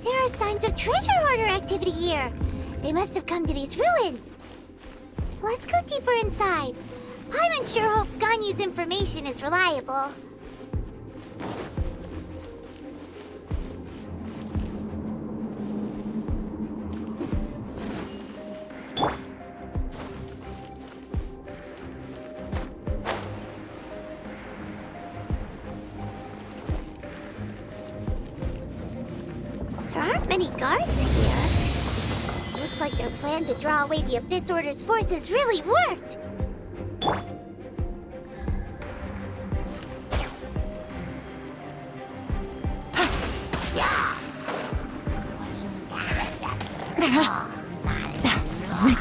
There are signs of treasure hoarder activity here. They must have come to these ruins. Let's go deeper inside. Paimon sure hopes Ganyu's information is reliable. There aren't many guards here. Looks like their plan to draw away the Abyss Order's forces really worked.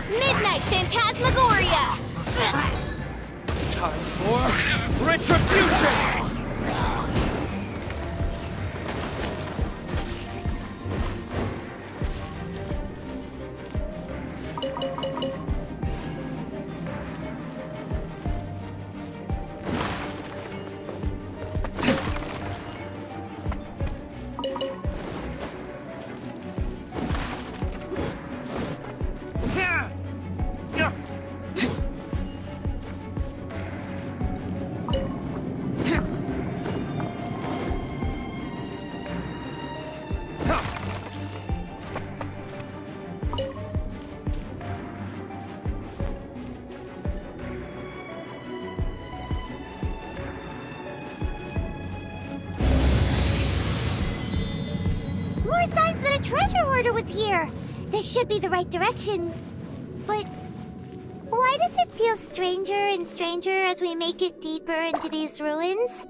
Midnight Phantasmagoria! Time for retribution! More signs that a treasure hoarder was here. This should be the right direction. But why does it feel stranger and stranger as we make it deeper into these ruins?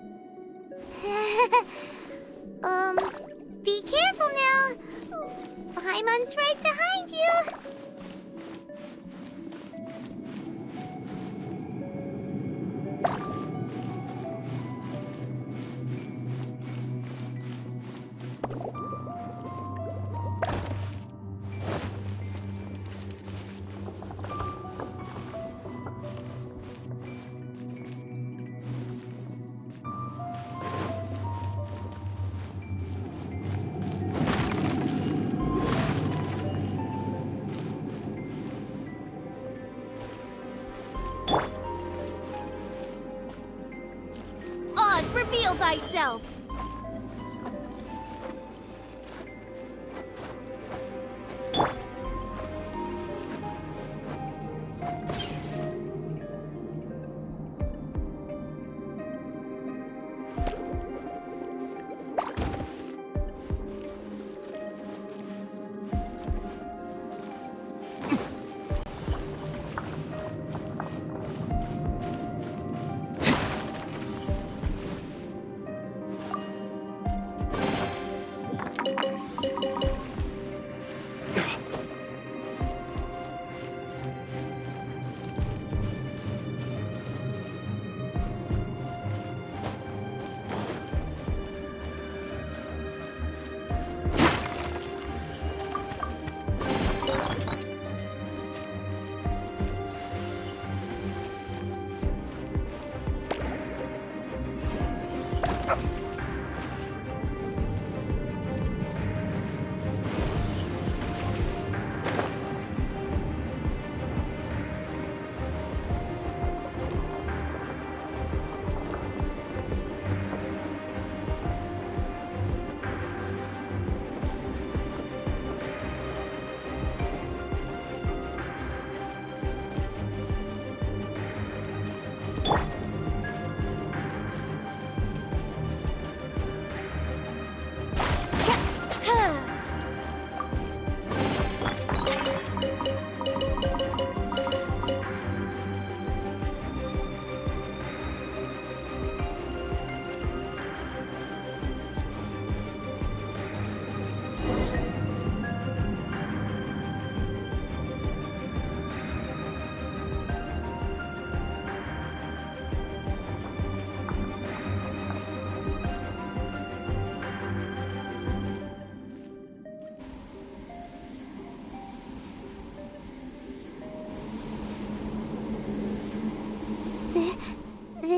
Be careful now. Paimon's right behind you. Oz, reveal thyself!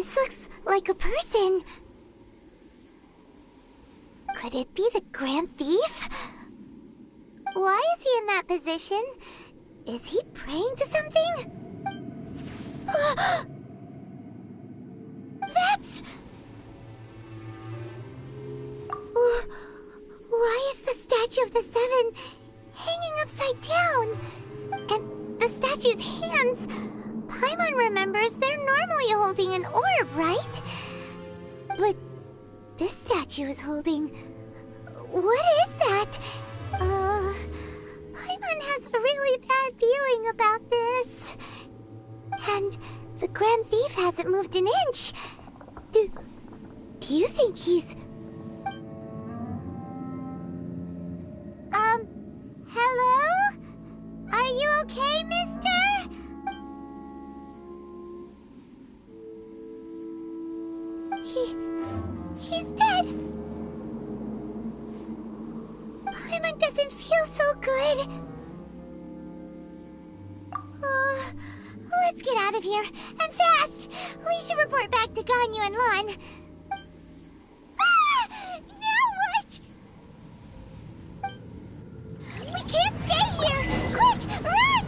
This looks like a person. Could it be the Grand Thief? Why is he in that position? Is he praying to something? That's... Why is the statue of the Seven hanging upside down? And the statue's hands... Paimon remembers they're normally holding an orb, right? But this statue is holding... What is that? Paimon has a really bad feeling about this. And the Grand Thief hasn't moved an inch. Do you think he's... Hello? Are you okay, mister? He's dead. Paimon doesn't feel so good. Let's get out of here, and fast! We should report back to Ganyu and Lon. Ah! Now what? We can't stay here! Quick, run!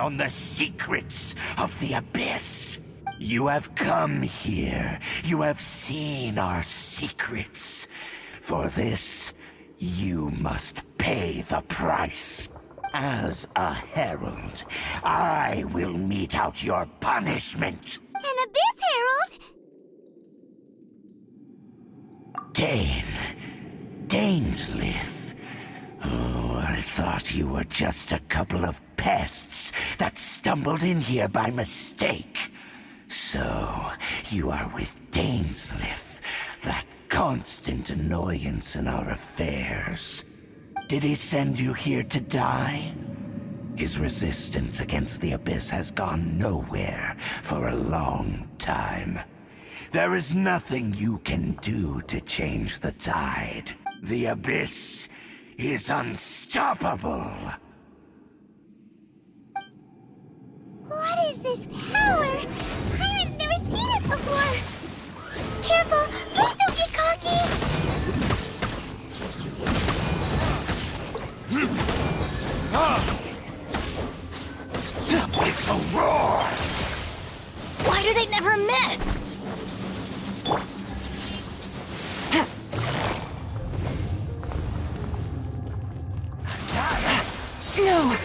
On the secrets of the Abyss. You have come here. You have seen our secrets. For this, you must pay the price. As a herald, I will mete out your punishment. An Abyss Herald? Dainsliff. Oh, I thought you were just a couple of pests that stumbled in here by mistake. So, you are with Dainsliff, that constant annoyance in our affairs. Did he send you here to die? His resistance against the Abyss has gone nowhere for a long time. There is nothing you can do to change the tide. The Abyss is unstoppable. What is this power? Pirate's never seen it before! Careful! Please don't get cocky! With a roar! Why do they never miss? No!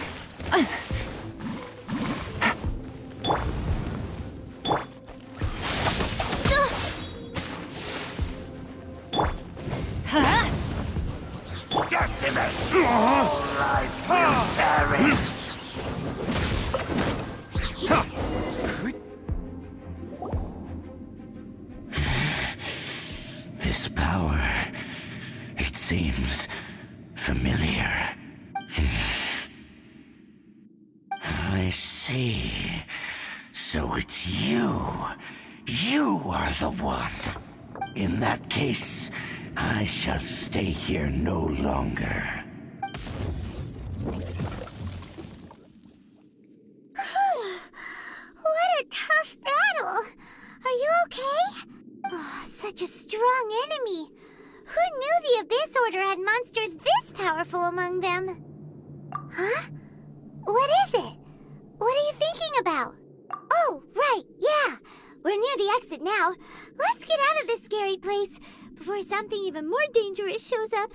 Huh? Decimate! All life will perish! This power, it seems familiar. I see. So it's you. You are the one. In that case, I shall stay here no longer. What a tough battle! Are you okay? Oh, such a strong enemy! Who knew the Abyss Order had monsters this powerful among them? Huh? What is it? What are you thinking about? Oh, right, yeah! We're near the exit now. Let's get out of this scary place before something even more dangerous shows up.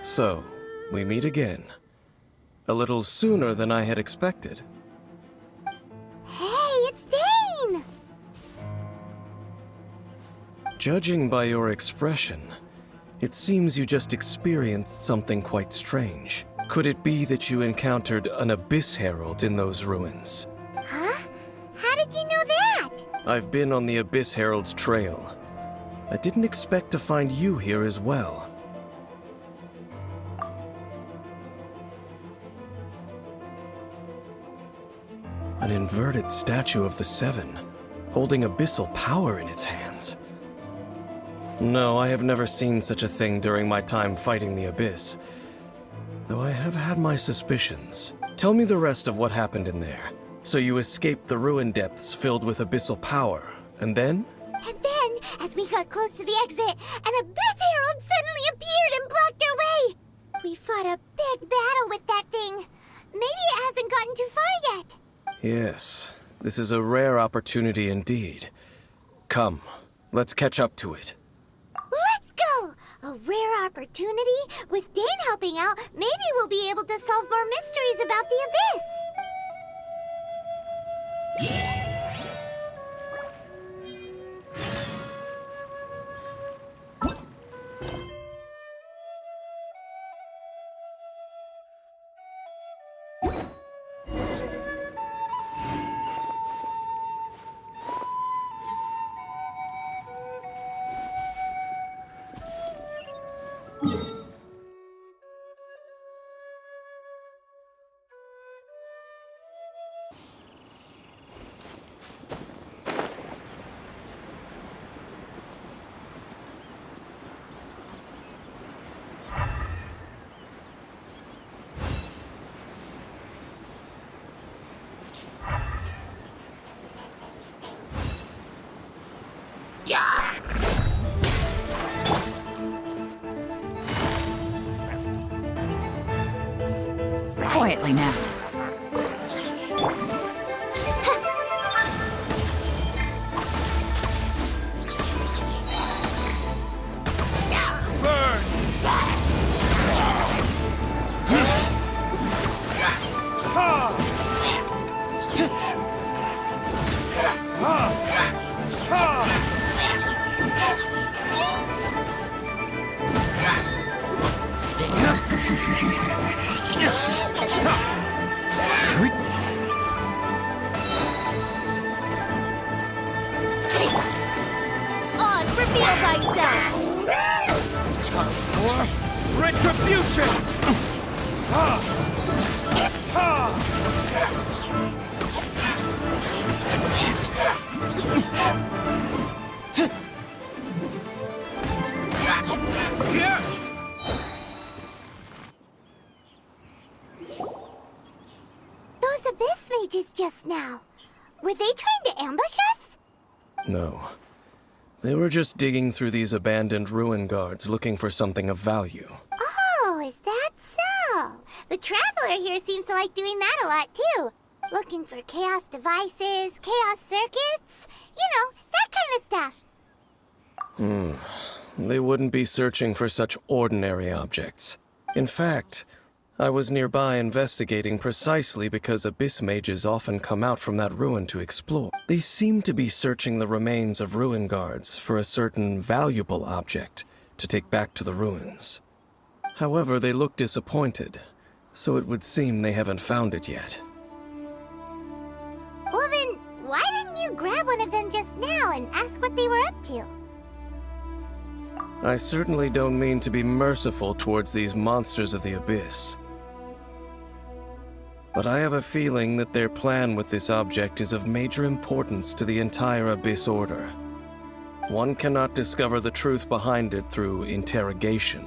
So, we meet again. A little sooner than I had expected. Hey, it's Dane! Judging by your expression, it seems you just experienced something quite strange. Could it be that you encountered an Abyss Herald in those ruins? Huh? How did you know that? I've been on the Abyss Herald's trail. I didn't expect to find you here as well. An inverted statue of the Seven, holding abyssal power in its hands. No, I have never seen such a thing during my time fighting the Abyss, though I have had my suspicions. Tell me the rest of what happened in there. So you escaped the ruin depths filled with abyssal power, and then? And then, as we got close to the exit, an Abyss Herald suddenly appeared and blocked our way! We fought a big battle with that thing. Maybe it hasn't gotten too far yet. Yes, this is a rare opportunity indeed. Come, let's catch up to it. Let's go! A rare opportunity? With Dane helping out, maybe we'll be able to solve more mysteries about the Abyss! Quietly now. Retribution! Those abyss mages just now. Were they trying to ambush us? No. They were just digging through these abandoned ruin guards looking for something of value. Oh, is that so? The Traveler here seems to like doing that a lot too. Looking for chaos devices, chaos circuits, that kind of stuff. They wouldn't be searching for such ordinary objects. In fact, I was nearby investigating precisely because abyss mages often come out from that ruin to explore. They seem to be searching the remains of ruin guards for a certain valuable object to take back to the ruins. However, they look disappointed, so it would seem they haven't found it yet. Well then, why didn't you grab one of them just now and ask what they were up to? I certainly don't mean to be merciful towards these monsters of the abyss. But I have a feeling that their plan with this object is of major importance to the entire Abyss Order. One cannot discover the truth behind it through interrogation.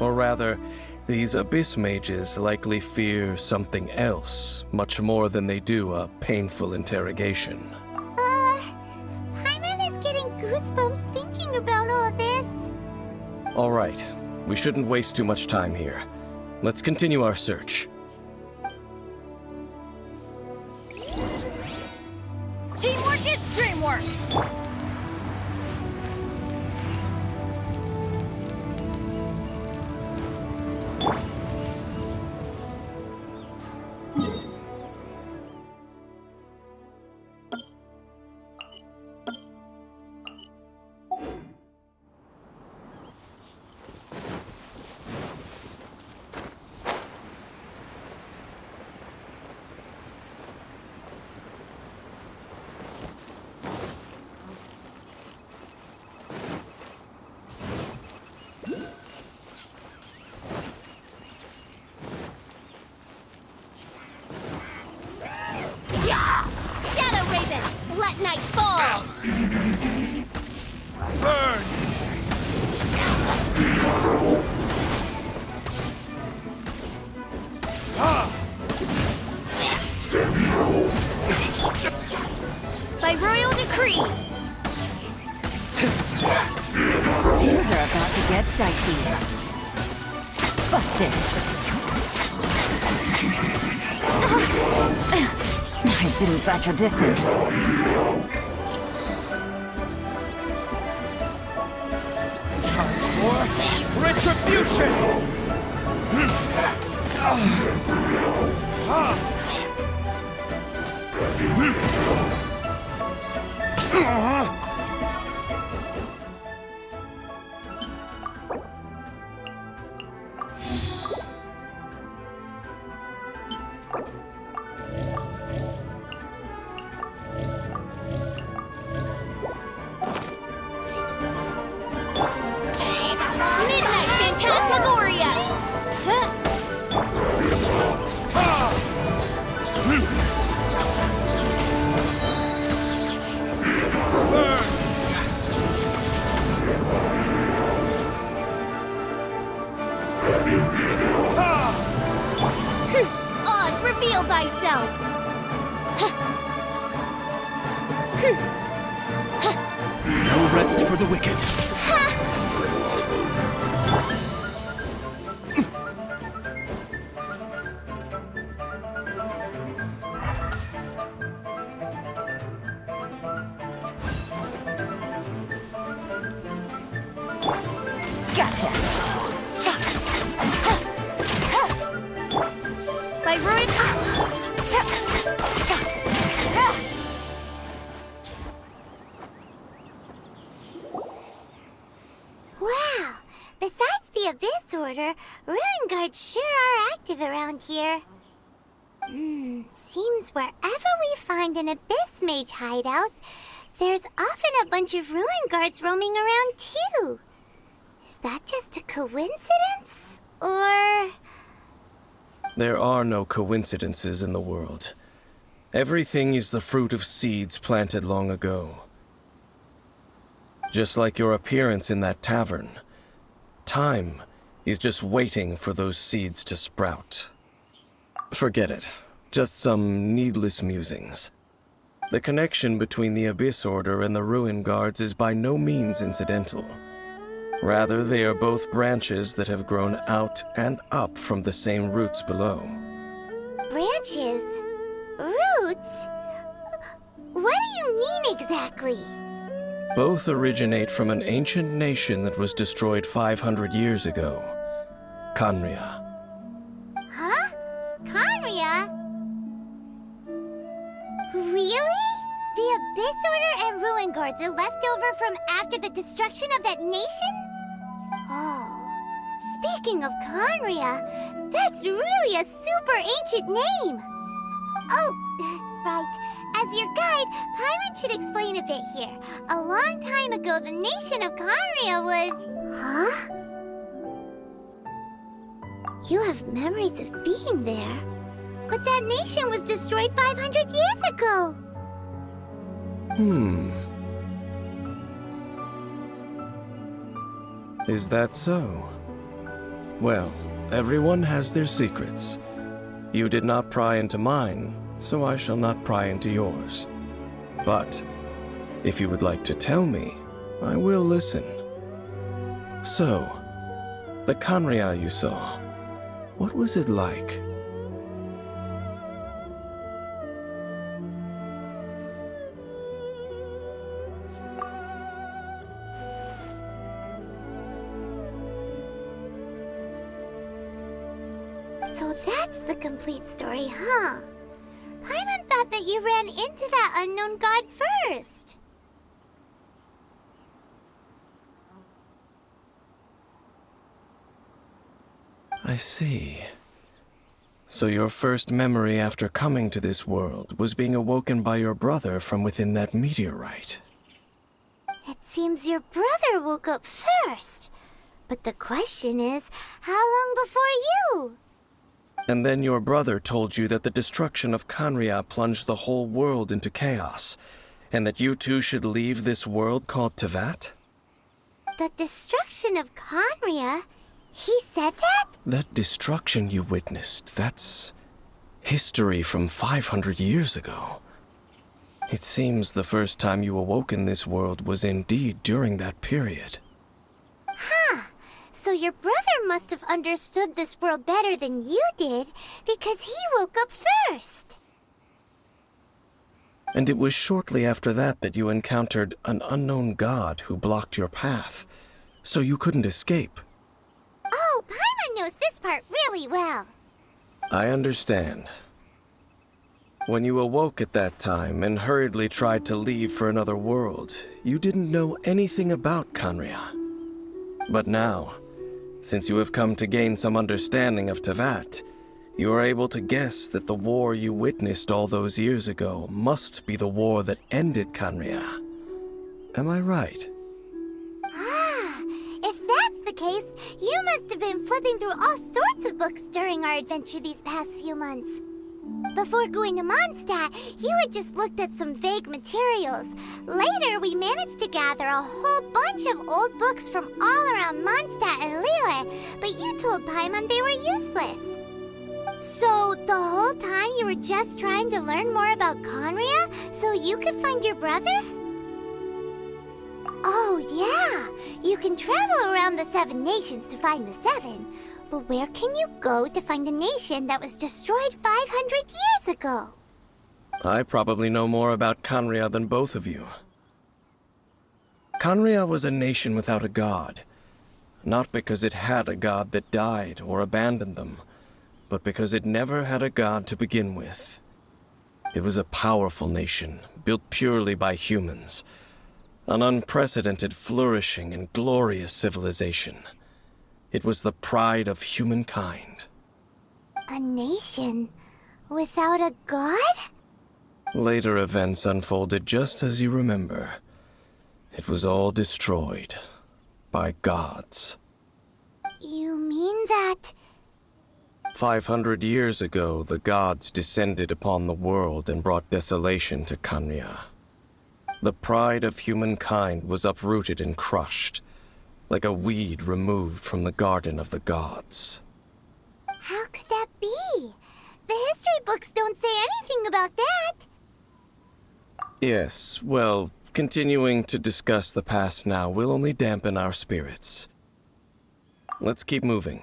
Or rather, these Abyss mages likely fear something else, much more than they do a painful interrogation. Paimon is getting goosebumps thinking about all this. All right, we shouldn't waste too much time here. Let's continue our search. Teamwork is dreamwork! Shadow Raven, let night fall! Burn! By royal decree! Things are about to get dicey. Busted. I didn't factor this in. Time for retribution! Midnight Phantasmagoria! Oz, reveal thyself! No rest for the wicked. Gotcha. By ruin... Wow! Besides the Abyss Order, Ruin Guards sure are active around here. Seems wherever we find an Abyss Mage hideout, there's often a bunch of Ruin Guards roaming around too. Is that just a coincidence? Or... There are no coincidences in the world. Everything is the fruit of seeds planted long ago. Just like your appearance in that tavern, time is just waiting for those seeds to sprout. Forget it. Just some needless musings. The connection between the Abyss Order and the Ruin Guards is by no means incidental. Rather, they are both branches that have grown out and up from the same roots below. branches? Roots? What do you mean exactly? Both originate from an ancient nation that was destroyed 500 years ago. Khaenri'ah. Huh? Khaenri'ah? Really? The Abyss Order and Ruin Guards are left over from after the destruction of that nation? Oh, speaking of Khaenri'ah, that's really a super ancient name. Oh, right. As your guide, Paimon should explain a bit here. A long time ago, the nation of Khaenri'ah was... Huh? You have memories of being there. But that nation was destroyed 500 years ago. Is that so? Well, everyone has their secrets. You did not pry into mine, so I shall not pry into yours. But, if you would like to tell me, I will listen. So, the Khaenri'ah you saw, what was it like? So that's the complete story, huh? Paimon thought that you ran into that unknown god first. I see. So your first memory after coming to this world was being awoken by your brother from within that meteorite. It seems your brother woke up first. But the question is, how long before you? And then your brother told you that the destruction of Khaenri'ah plunged the whole world into chaos, and that you two should leave this world called Teyvat? The destruction of Khaenri'ah? He said that? That destruction you witnessed, that's history from 500 years ago. It seems the first time you awoke in this world was indeed during that period. Huh. So your brother must have understood this world better than you did, because he woke up first. And it was shortly after that that you encountered an unknown god who blocked your path, so you couldn't escape. Oh, Paimon knows this part really well. I understand. When you awoke at that time and hurriedly tried to leave for another world, you didn't know anything about Khaenri'ah. But now, since you have come to gain some understanding of Teyvat, you are able to guess that the war you witnessed all those years ago must be the war that ended Khaenri'ah. Am I right? Ah, if that's the case, you must have been flipping through all sorts of books during our adventure these past few months. Before going to Mondstadt, you had just looked at some vague materials. Later, we managed to gather a whole bunch of old books from all around Mondstadt and Liyue, but you told Paimon they were useless. So, the whole time you were just trying to learn more about Khaenri'ah so you could find your brother? Oh, yeah! You can travel around the 7 nations to find the 7. But where can you go to find a nation that was destroyed 500 years ago? I probably know more about Khaenri'ah than both of you. Khaenri'ah was a nation without a god. Not because it had a god that died or abandoned them, but because it never had a god to begin with. It was a powerful nation, built purely by humans. An unprecedented, flourishing, and glorious civilization. It was the pride of humankind. A nation without a god? Later events unfolded just as you remember. It was all destroyed by gods. You mean that... 500 years ago, the gods descended upon the world and brought desolation to Kanria. The pride of humankind was uprooted and crushed, like a weed removed from the garden of the gods. How could that be? The history books don't say anything about that. Yes, well, continuing to discuss the past now will only dampen our spirits. Let's keep moving.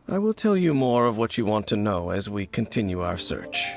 I will tell you more of what you want to know as we continue our search.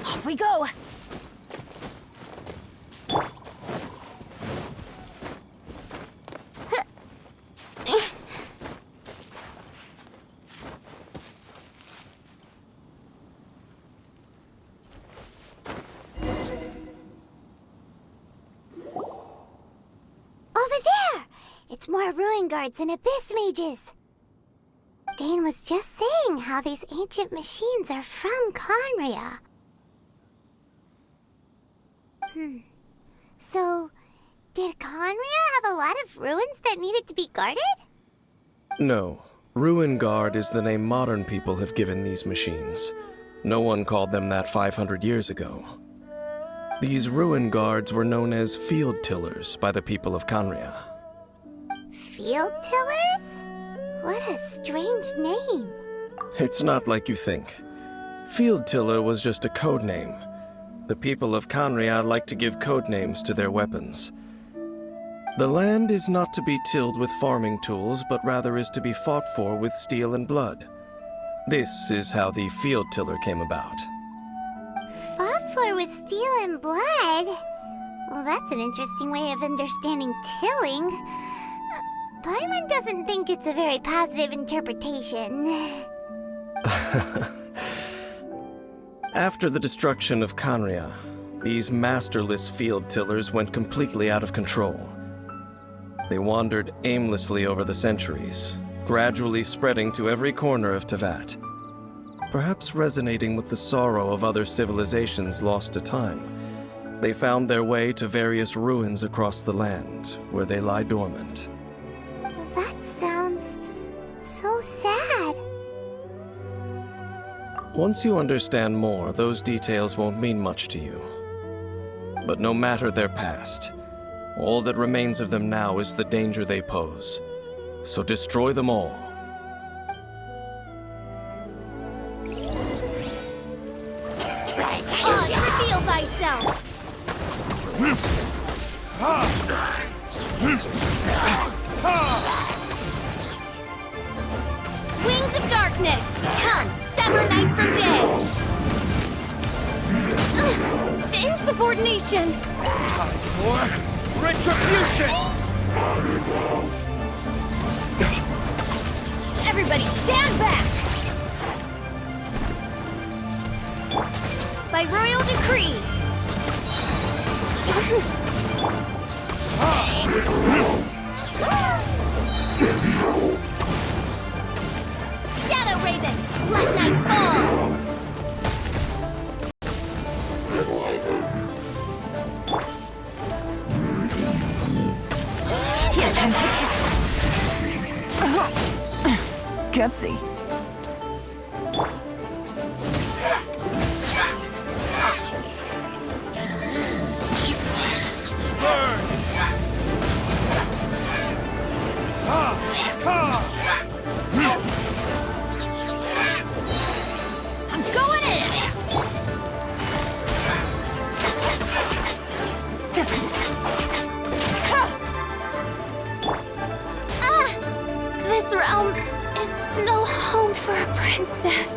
Off we go! Over there! It's more ruin guards and abyss mages. Dane was just saying how these ancient machines are from Conria. So, did Conria have a lot of ruins that needed to be guarded? No. Ruin Guard is the name modern people have given these machines. No one called them that 500 years ago. These ruin guards were known as field tillers by the people of Kanria. Field tillers? What a strange name. It's not like you think. Field tiller was just a code name. The people of Kanria like to give code names to their weapons. The land is not to be tilled with farming tools, but rather is to be fought for with steel and blood. This is how the field tiller came about. Fought for with steel and blood? Well, that's an interesting way of understanding tilling. Paimon doesn't think it's a very positive interpretation. After the destruction of Kanria, these masterless field tillers went completely out of control. They wandered aimlessly over the centuries, gradually spreading to every corner of Tevat. Perhaps resonating with the sorrow of other civilizations lost to time, they found their way to various ruins across the land, where they lie dormant. That sounds so sad. Once you understand more, those details won't mean much to you. But no matter their past, all that remains of them now is the danger they pose. So destroy them all. On, reveal thyself! Wings of darkness! Come, sever night from day! Insubordination! Time for retribution! Everybody stand back! By royal decree! Shadow Raven, let night fall! Here comes the catch. Gutsy. Burn! Ha! Ha! I'm going in! This realm is no home for a princess.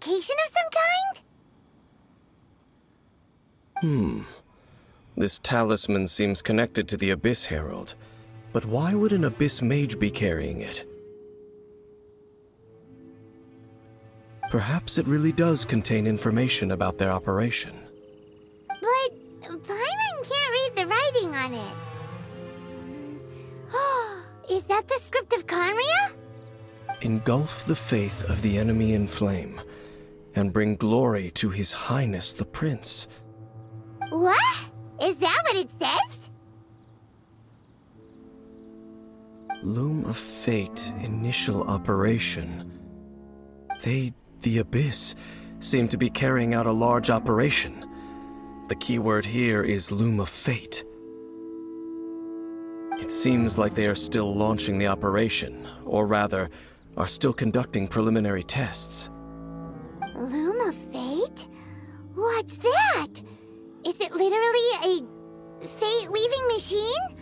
communication of some kind? This talisman seems connected to the Abyss Herald. But why would an Abyss Mage be carrying it? Perhaps it really does contain information about their operation. But Paimon can't read the writing on it. Is that the script of Conria? Engulf the faith of the enemy in flame, and bring glory to His Highness the Prince. What? Is that what it says? Loom of Fate, initial operation. The Abyss, seem to be carrying out a large operation. The keyword here is Loom of Fate. It seems like they are still launching the operation, or rather, are still conducting preliminary tests. Loom of Fate? What's that? Is it literally a fate-weaving machine?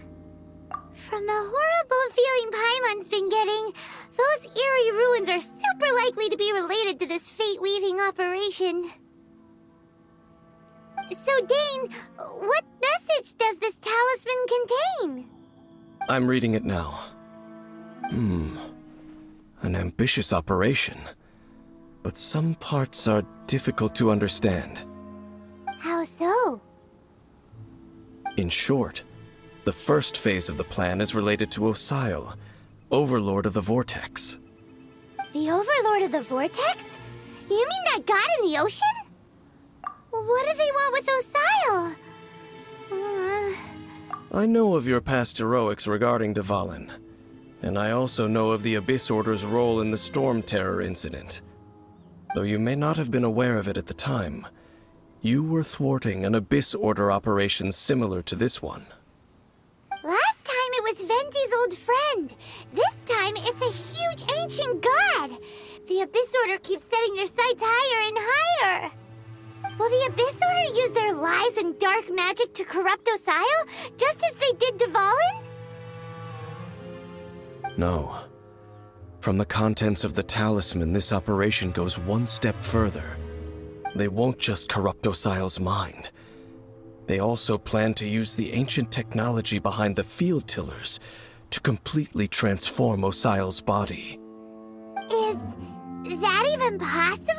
From the horrible feeling Paimon's been getting, those eerie ruins are super likely to be related to this fate-weaving operation. So, Dane, what message does this talisman contain? I'm reading it now. An ambitious operation. But some parts are difficult to understand. How so? In short, the first phase of the plan is related to Osile, Overlord of the Vortex. The Overlord of the Vortex? You mean that god in the ocean? What do they want with Osile? I know of your past heroics regarding Dvalin, and I also know of the Abyss Order's role in the Storm Terror incident. Though you may not have been aware of it at the time, you were thwarting an Abyss Order operation similar to this one. Last time it was Venti's old friend. This time it's a huge ancient god. The Abyss Order keeps setting their sights higher and higher. Will the Abyss Order use their lies and dark magic to corrupt Osile, just as they did Dvalin? No. From the contents of the talisman, this operation goes one step further. They won't just corrupt Osile's mind. They also plan to use the ancient technology behind the field tillers to completely transform Osile's body. Is that even possible?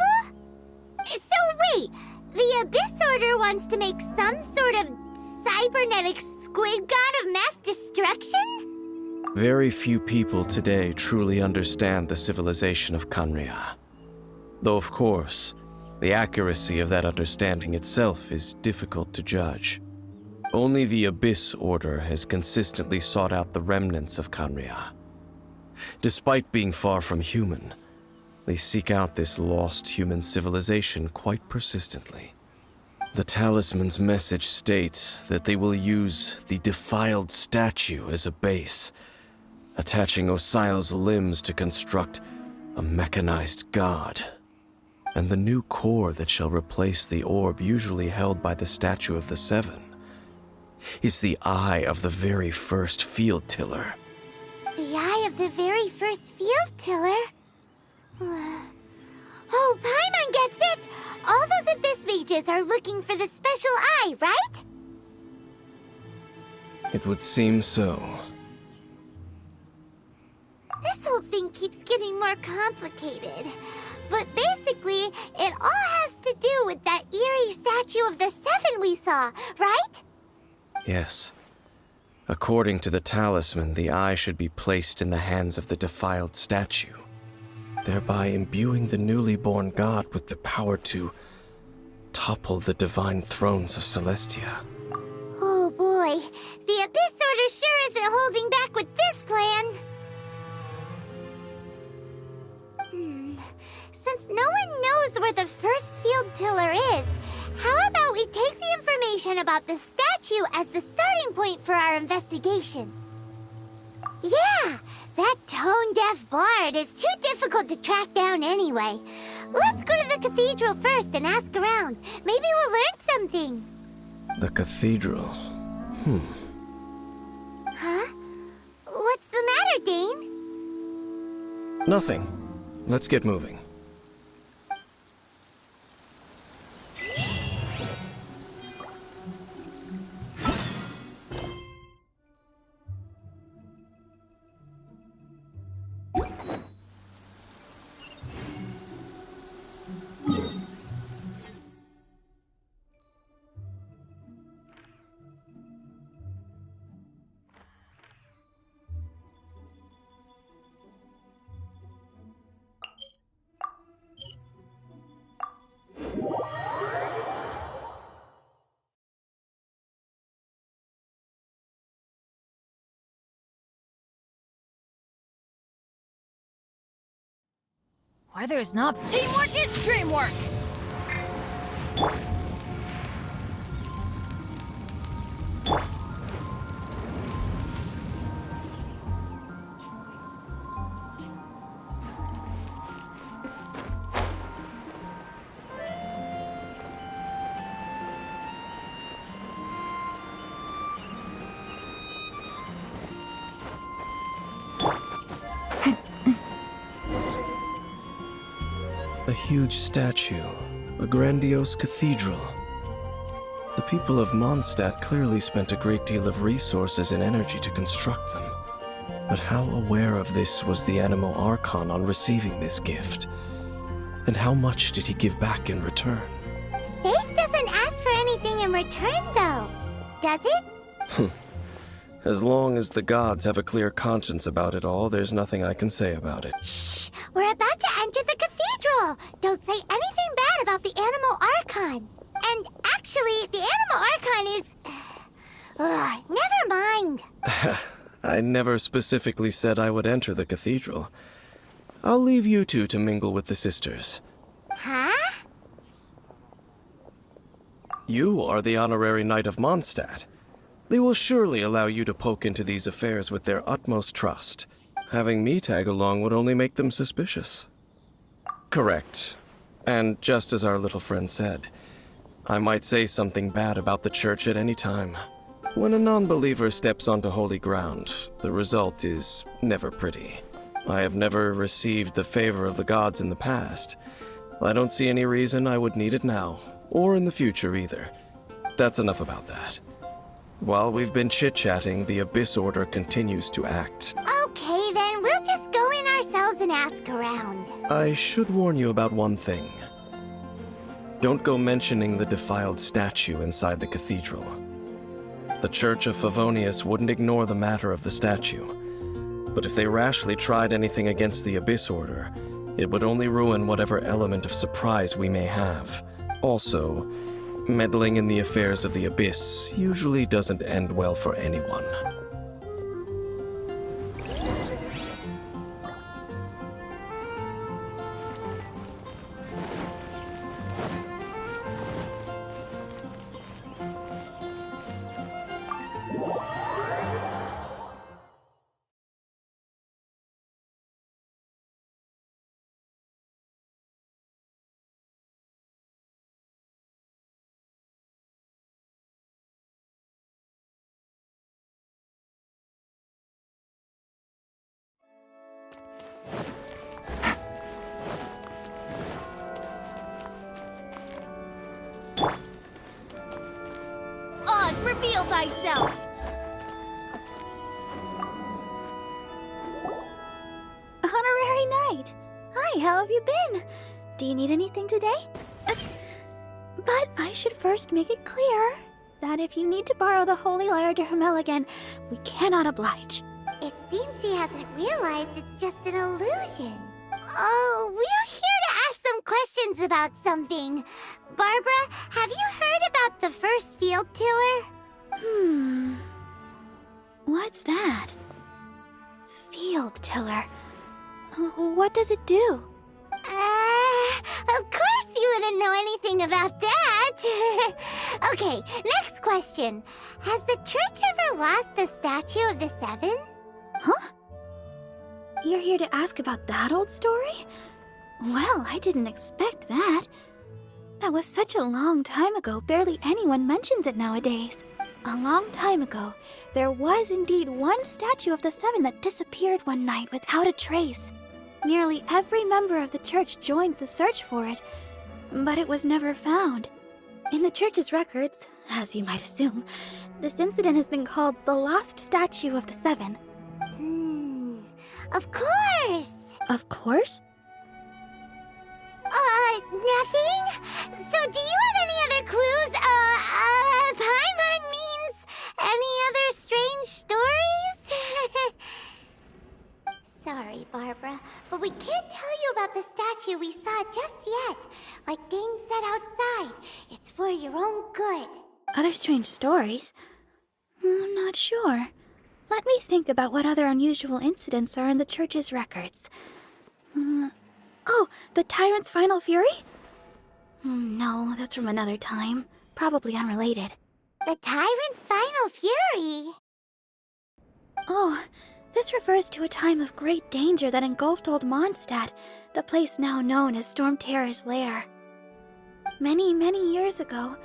So wait, the Abyss Order wants to make some sort of cybernetic squid god of mass destruction? Very few people today truly understand the civilization of Conria. Though of course, the accuracy of that understanding itself is difficult to judge. Only the Abyss Order has consistently sought out the remnants of Conria. Despite being far from human, they seek out this lost human civilization quite persistently. The talisman's message states that they will use the defiled statue as a base, attaching Osile's limbs to construct a mechanized god. And the new core that shall replace the orb usually held by the Statue of the Seven is the eye of the very first field tiller. The eye of the very first field tiller? Oh, Paimon gets it! All those Abyss mages are looking for the special eye, right? It would seem so. This whole thing keeps getting more complicated. But basically, it all has to do with that eerie Statue of the Seven we saw, right? Yes. According to the talisman, the eye should be placed in the hands of the defiled statue, thereby imbuing the newly born god with the power to topple the divine thrones of Celestia. Oh boy, the Abyss Order sure isn't holding back with this plan. Since no one knows where the first field tiller is, how about we take the information about the statue as the starting point for our investigation? Yeah, that tone-deaf bard is too difficult to track down anyway. Let's go to the cathedral first and ask around. Maybe we'll learn something. The cathedral. Huh? What's the matter, Dane? Nothing. Let's get moving. Farther is not. Teamwork is dreamwork! A huge statue, a grandiose cathedral. The people of Mondstadt clearly spent a great deal of resources and energy to construct them. But how aware of this was the Animo Archon on receiving this gift? And how much did he give back in return? Faith doesn't ask for anything in return, though. Does it? As long as the gods have a clear conscience about it all, there's nothing I can say about it. Shh! We're about to enter the cathedral! Don't say anything bad about the Animo Archon! And actually, the Animo Archon is... never mind! I never specifically said I would enter the cathedral. I'll leave you two to mingle with the sisters. Huh? You are the honorary knight of Mondstadt. They will surely allow you to poke into these affairs with their utmost trust. Having me tag along would only make them suspicious. Correct. And just as our little friend said, I might say something bad about the church at any time. When a non-believer steps onto holy ground, the result is never pretty. I have never received the favor of the gods in the past. I don't see any reason I would need it now, or in the future either. That's enough about that. While we've been chit-chatting, the Abyss Order continues to act. Okay, then we'll just go in ourselves and ask around. I should warn you about one thing. Don't go mentioning the defiled statue inside the cathedral. The Church of Favonius wouldn't ignore the matter of the statue. But if they rashly tried anything against the Abyss Order, it would only ruin whatever element of surprise we may have. Also, meddling in the affairs of the Abyss usually doesn't end well for anyone. Oz, reveal thyself! Honorary Knight! Hi, how have you been? Do you need anything today? But I should first make it clear that if you need to borrow the Holy Lyre to Hermel again, we cannot oblige. It seems she hasn't realized it's just an illusion. Oh, we're here to ask some questions about something. Barbara, have you heard about the first field tiller? What's that? Field tiller. What does it do? Of course you wouldn't know anything about that. Okay, next question. Has the church ever lost a statue of the Seven? Huh? You're here to ask about that old story? Well, I didn't expect that. That was such a long time ago, barely anyone mentions it nowadays. A long time ago, there was indeed one statue of the Seven that disappeared one night without a trace. Nearly every member of the church joined the search for it, but it was never found. In the church's records, as you might assume, this incident has been called the Lost Statue of the Seven. Of course! Of course? Nothing? So do you have any other clues? Paimon means any other strange stories? Sorry, Barbara, but we can't tell you about the statue we saw just yet. Like Dane said outside, it's for your own good. Other strange stories? I'm not sure. Let me think about what other unusual incidents are in the church's records. Oh, the Tyrant's Final Fury? No, that's from another time. Probably unrelated. The Tyrant's Final Fury? Oh, this refers to a time of great danger that engulfed Old Mondstadt, the place now known as Storm Terror's lair. Many, many years ago,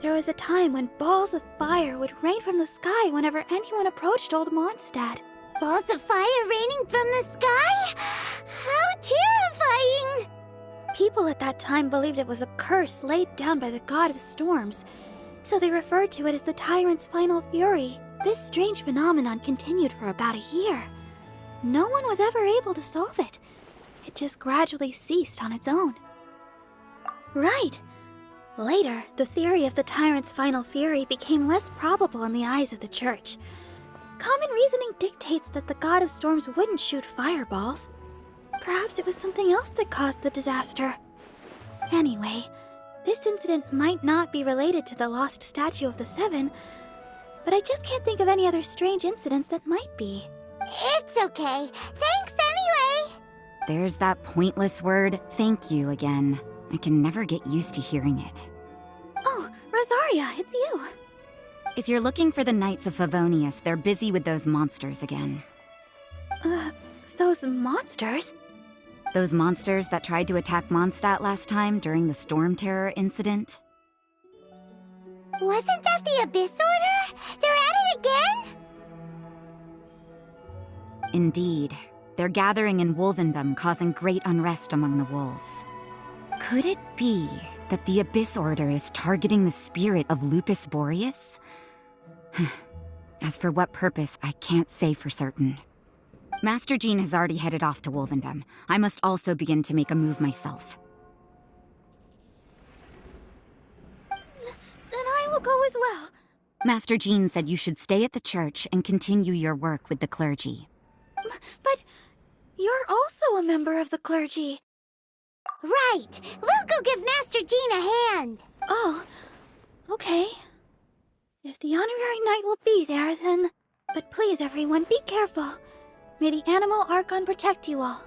there was a time when balls of fire would rain from the sky whenever anyone approached Old Mondstadt. Balls of fire raining from the sky? How terrifying! People at that time believed it was a curse laid down by the god of storms, so they referred to it as the Tyrant's Final Fury. This strange phenomenon continued for about a year. No one was ever able to solve it. It just gradually ceased on its own. Right. Later, the theory of the Tyrant's Final Fury became less probable in the eyes of the Church. Common reasoning dictates that the god of storms wouldn't shoot fireballs. Perhaps it was something else that caused the disaster. Anyway, this incident might not be related to the lost statue of the Seven, but I just can't think of any other strange incidents that might be. It's okay. Thanks anyway. There's that pointless word, thank you, again. I can never get used to hearing it. Oh, Rosaria, it's you. If you're looking for the Knights of Favonius, they're busy with those monsters again. Those monsters? Those monsters that tried to attack Mondstadt last time during the Storm Terror incident? Wasn't that the Abyss Order? They're at it again? Indeed. They're gathering in Wolvendom, causing great unrest among the wolves. Could it be that the Abyss Order is targeting the spirit of Lupus Boreas? As for what purpose, I can't say for certain. Master Jean has already headed off to Wolvendom. I must also begin to make a move myself. Then I will go as well. Master Jean said you should stay at the church and continue your work with the clergy. But you're also a member of the clergy. Right. We'll go give Master Jean a hand. Oh, okay. If the honorary knight will be there, then... But please, everyone, be careful. May the Animal Archon protect you all.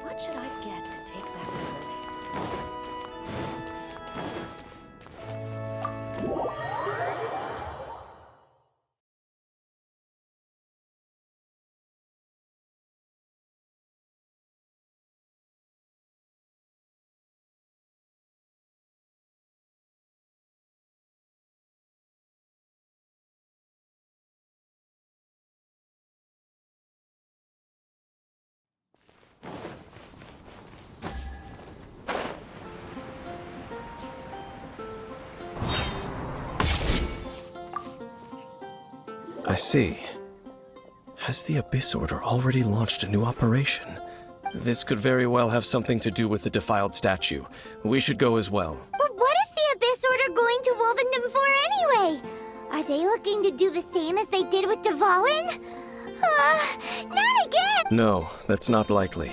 What should I get to take back to Lily? I see. Has the Abyss Order already launched a new operation? This could very well have something to do with the defiled statue. We should go as well. But what is the Abyss Order going to Wolvendom for anyway? Are they looking to do the same as they did with Dvalin? Not again! No, that's not likely.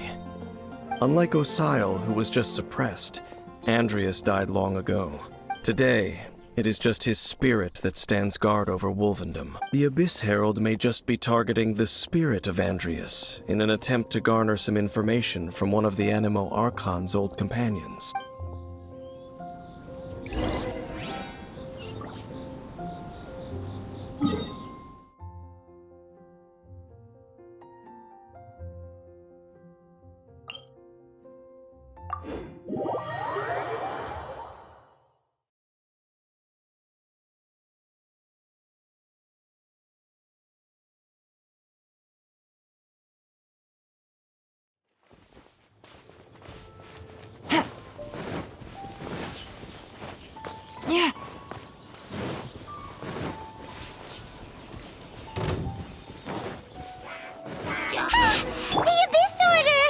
Unlike Osile, who was just suppressed, Andrias died long ago. Today, it is just his spirit that stands guard over Wolvendom. The Abyss Herald may just be targeting the spirit of Andrias in an attempt to garner some information from one of the Animo Archon's old companions. The Abyss Order!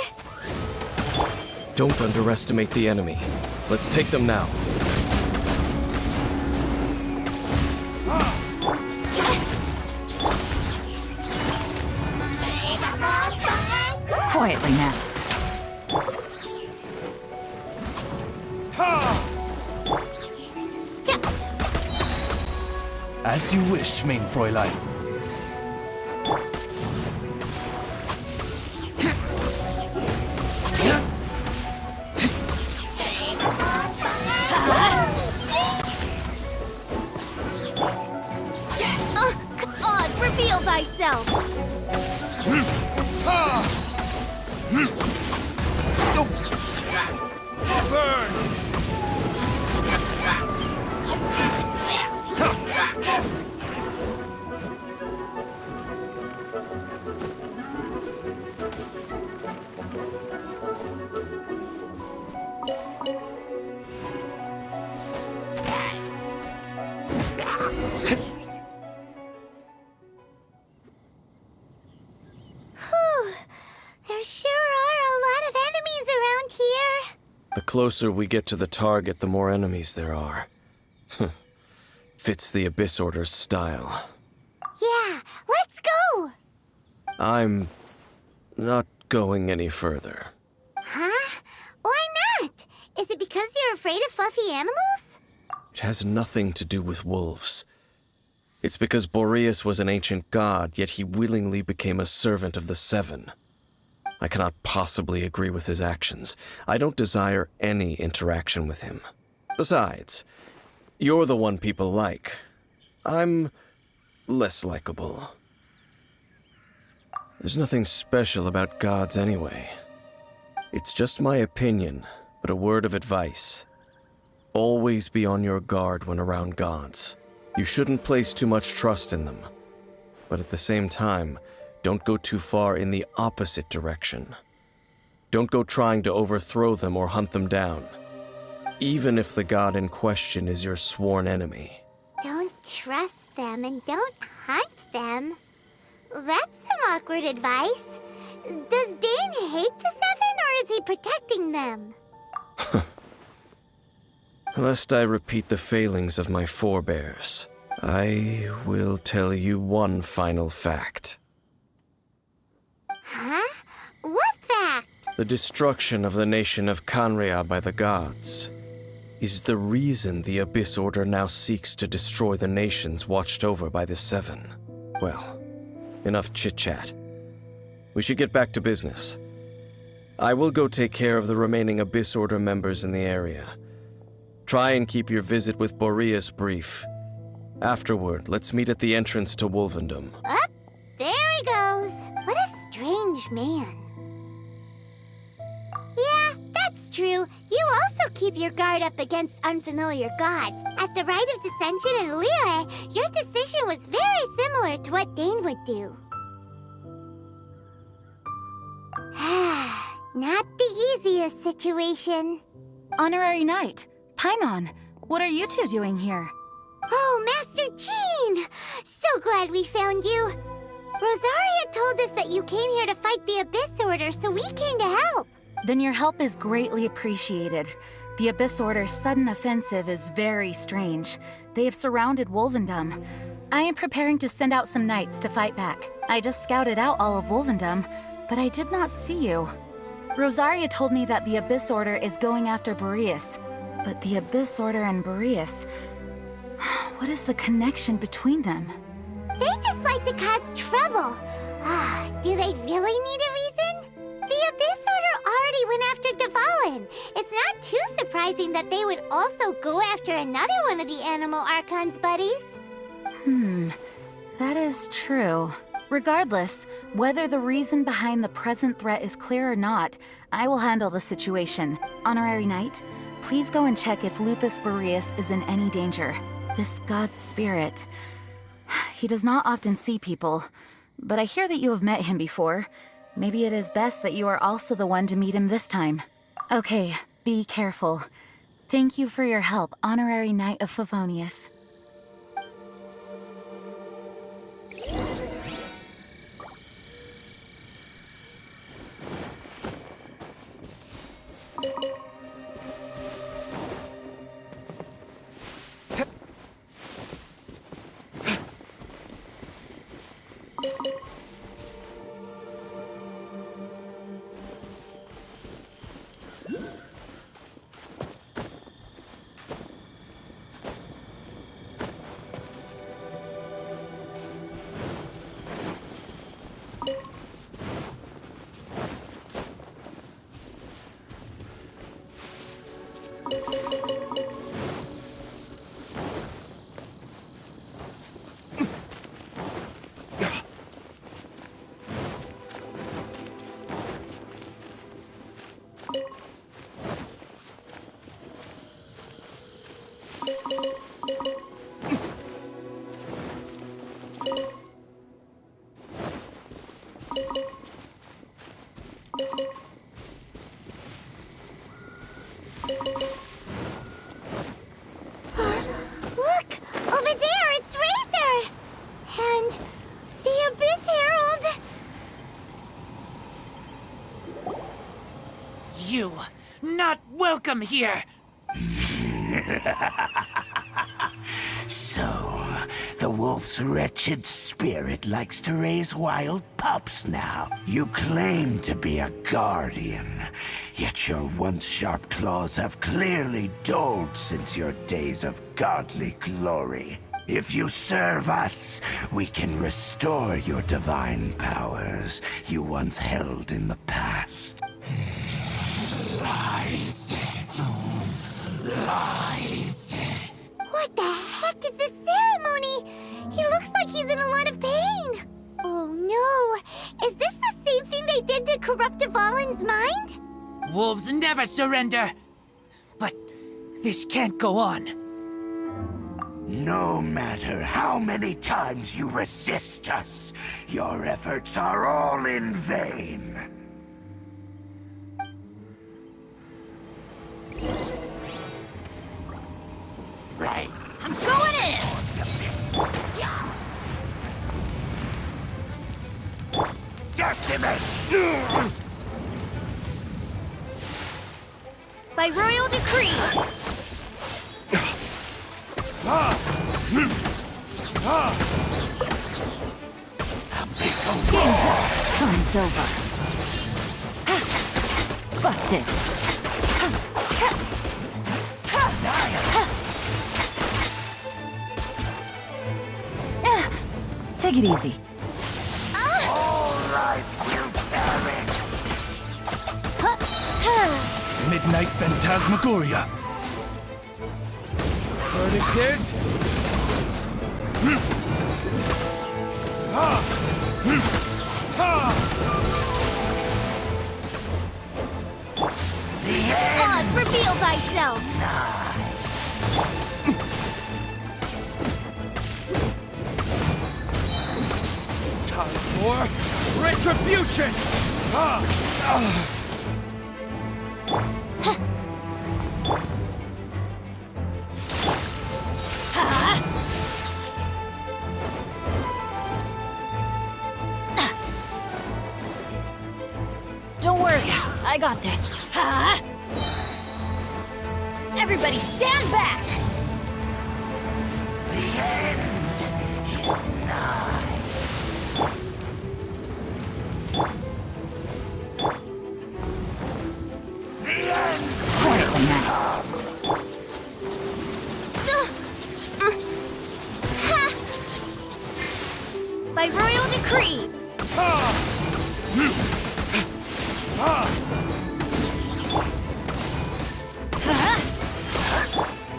Don't underestimate the enemy. Let's take them now. Quietly now. As you wish, main Fräulein. yourself! Burn! Whew. There sure are a lot of enemies around here. The closer we get to the target, the more enemies there are. Fits the Abyss Order's style. Yeah, let's go! I'm not going any further. Huh? Why not? Is it because you're afraid of fluffy animals? It has nothing to do with wolves. It's because Boreas was an ancient god, yet he willingly became a servant of the Seven. I cannot possibly agree with his actions. I don't desire any interaction with him. Besides, you're the one people like. I'm less likable. There's nothing special about gods anyway. It's just my opinion, but a word of advice. Always be on your guard when around gods. You shouldn't place too much trust in them. But at the same time, don't go too far in the opposite direction. Don't go trying to overthrow them or hunt them down, even if the god in question is your sworn enemy. Don't trust them and don't hunt them. That's some awkward advice. Does Dane hate the Seven, or is he protecting them? Lest I repeat the failings of my forebears, I will tell you one final fact. Huh? What fact? The destruction of the nation of Canria by the gods is the reason the Abyss Order now seeks to destroy the nations watched over by the Seven. Well, enough chit-chat. We should get back to business. I will go take care of the remaining Abyss Order members in the area. Try and keep your visit with Boreas brief. Afterward, let's meet at the entrance to Wolvendom. Up, there he goes. What a strange man. Yeah, that's true. You also keep your guard up against unfamiliar gods. At the Rite of Dissension in Liyue, your decision was very similar to what Dane would do. Not the easiest situation. Honorary Knight, Paimon, what are you two doing here? Oh, Master Jean! So glad we found you. Rosaria told us that you came here to fight the Abyss Order, so we came to help. Then your help is greatly appreciated. The Abyss Order's sudden offensive is very strange. They have surrounded Wolvendom. I am preparing to send out some knights to fight back. I just scouted out all of Wolvendom, but I did not see you. Rosaria told me that the Abyss Order is going after Boreas. But the Abyss Order and Boreas... what is the connection between them? They just like to cause trouble. Do they really need a reason? The Abyss Order already went after Devalin. It's not too surprising that they would also go after another one of the Animal Archon's buddies. That is true. Regardless, whether the reason behind the present threat is clear or not, I will handle the situation. Honorary Knight, please go and check if Lupus Boreas is in any danger. This god's spirit... he does not often see people, but I hear that you have met him before. Maybe it is best that you are also the one to meet him this time. Okay, be careful. Thank you for your help, Honorary Knight of Favonius. Look! Over there, it's Razor! And the Abyss Herald! You, not welcome here! So, the wolf's wretched spirit likes to raise wild pups now. You claim to be a guardian, yet your once sharp claws have clearly dulled since your days of godly glory. If you serve us, we can restore your divine powers you once held in the past. Lies. Lies. What the heck is this ceremony? He looks like he's in a lot of pain. Oh no! Is this the same thing they did to corrupt Dvalin's mind? Wolves never surrender! But this can't go on. No matter how many times you resist us, your efforts are all in vain. Right. I'm going in! Decimate! By royal decree! Time's over. Busted. Take it easy. All life will perish! Midnight Phantasmagoria. Verdict is... Oz, reveal thyself! Time for retribution! Don't worry, I got this. Everybody stand back! The end is nigh. The end will come. By royal decree!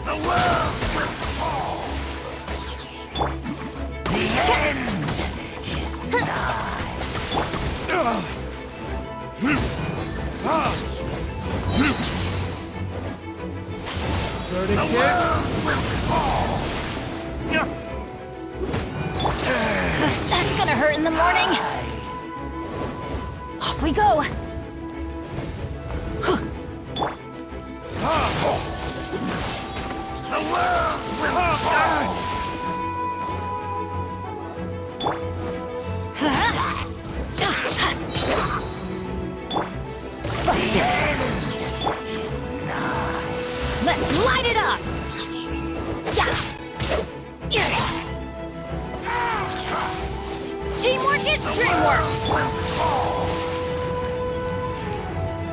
The world will fall. The end is nigh. Verdict The is... world will fall. That's gonna hurt in the morning! Off we go! The world will fall. The end is nigh. Let's light it up! Teamwork is dreamwork! Will fall.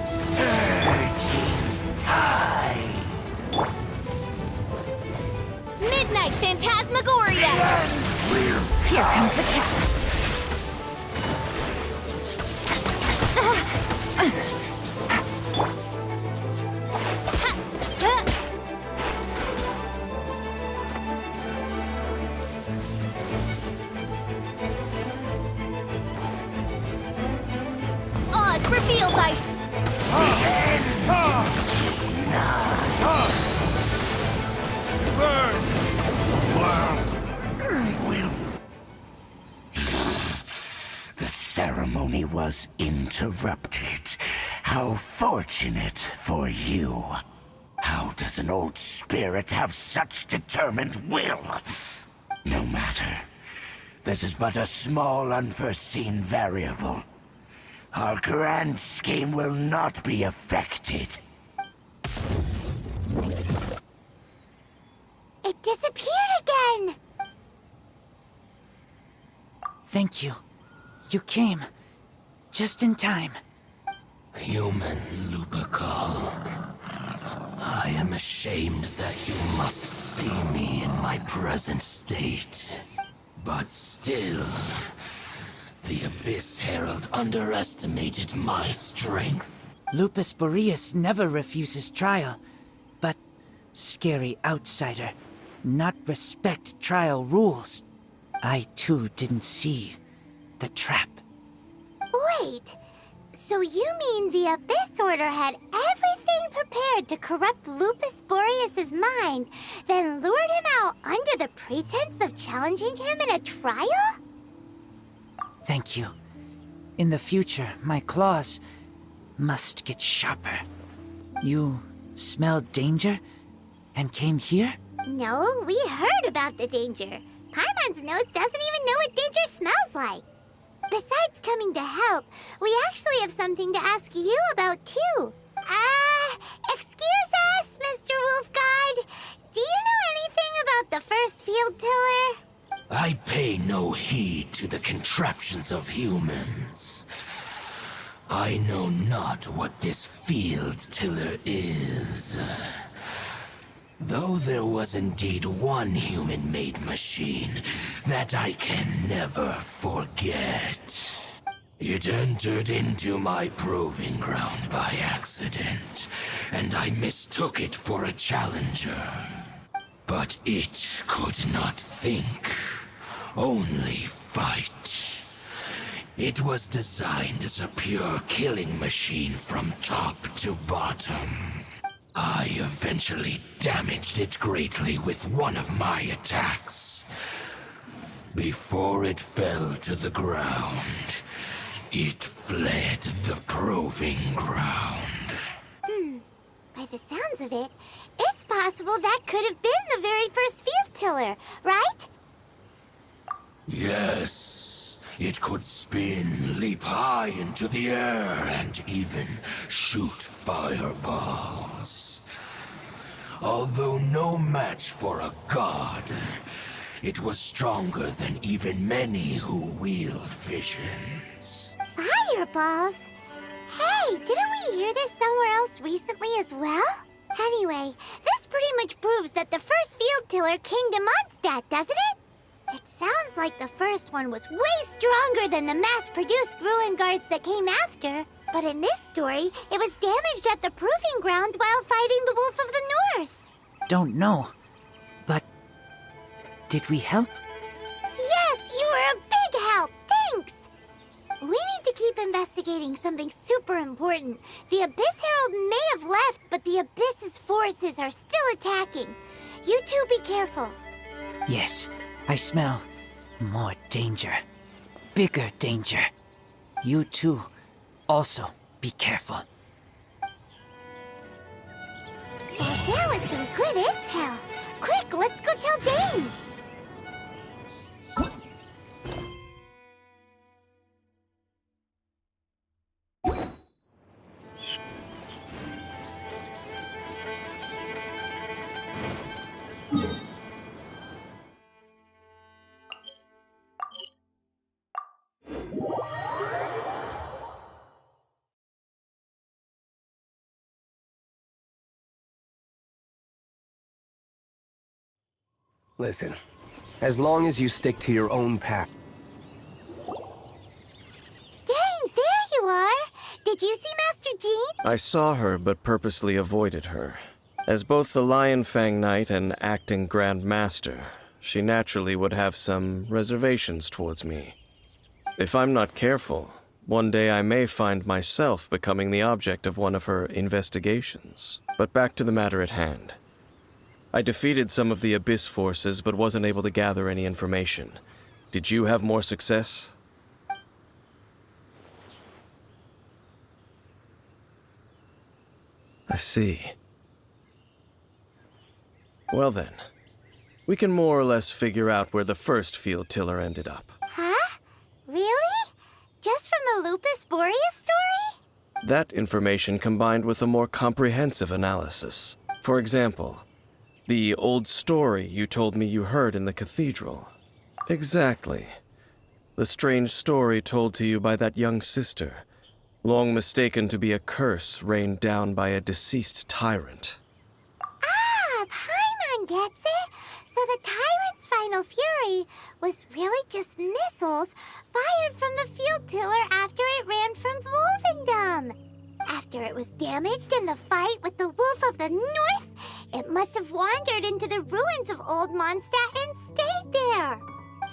Surging tide. Midnight Phantasmagoria! Will Here comes the catch. Oz, reveal thy... Burn! will. The ceremony was interrupted. How fortunate for you. does an old spirit have such determined will? No matter. This is but a small unforeseen variable. Our grand scheme will not be affected. It disappeared again! Thank you. You came. Just in time. Human Lupercal. I am ashamed that you must see me in my present state. But still, the Abyss Herald underestimated my strength. Lupus Boreas never refuses trial, but scary outsider, not respect trial rules. I too didn't see the trap. Wait, so you mean the Abyss Order had everything prepared to corrupt Lupus Boreas' mind, then lured him out under the pretense of challenging him in a trial? Thank you. In the future, my claws must get sharper. You smelled danger and came here? No, we heard about the danger. Paimon's nose doesn't even know what danger smells like. Besides coming to help, we actually have something to ask you about, too. Excuse us, Mr. Wolf God. Do you know anything about the first field tiller? I pay no heed to the contraptions of humans. I know not what this field tiller is. Though there was indeed one human-made machine that I can never forget. It entered into my proving ground by accident, and I mistook it for a challenger. But it could not think, only fight. It was designed as a pure killing machine from top to bottom. I eventually damaged it greatly with one of my attacks. Before it fell to the ground, it fled the proving ground. By the sounds of it, it's possible that could have been the very first field tiller, right? Yes, it could spin, leap high into the air, and even shoot fireballs. Although no match for a god, it was stronger than even many who wield visions. Fireballs? Hey, didn't we hear this somewhere else recently as well? Anyway, this pretty much proves that the first field tiller came to Mondstadt, doesn't it? It sounds like the first one was way stronger than the mass-produced ruin guards that came after. But in this story, it was damaged at the proving ground while fighting the Wolf of the North. Don't know, but did we help? Yes, you were a big help. Thanks. We need to keep investigating something super important. The Abyss Herald may have left, but the Abyss's forces are still attacking. You two be careful. Yes, I smell more danger. Bigger danger. You too, also be careful. Well, that was some good intel. Quick, let's go tell Dane. Listen, as long as you stick to your own path. Dane, there you are. Did you see Master Jean? I saw her, but purposely avoided her. As both the Lion Fang Knight and acting Grand Master, she naturally would have some reservations towards me. If I'm not careful, one day I may find myself becoming the object of one of her investigations. But back to the matter at hand. I defeated some of the Abyss forces, but wasn't able to gather any information. Did you have more success? I see. Well then, we can more or less figure out where the first field tiller ended up. Huh? Really? Just from the Lupus Boreas story? That information combined with a more comprehensive analysis. For example, the old story you told me you heard in the cathedral. Exactly. The strange story told to you by that young sister, long mistaken to be a curse rained down by a deceased tyrant. Ah, Paimon gets it. So the tyrant's final fury was really just missiles fired from the field tiller after it ran from Wolvendom. After it was damaged in the fight with the Wolf of the North, it must have wandered into the ruins of Old Mondstadt and stayed there.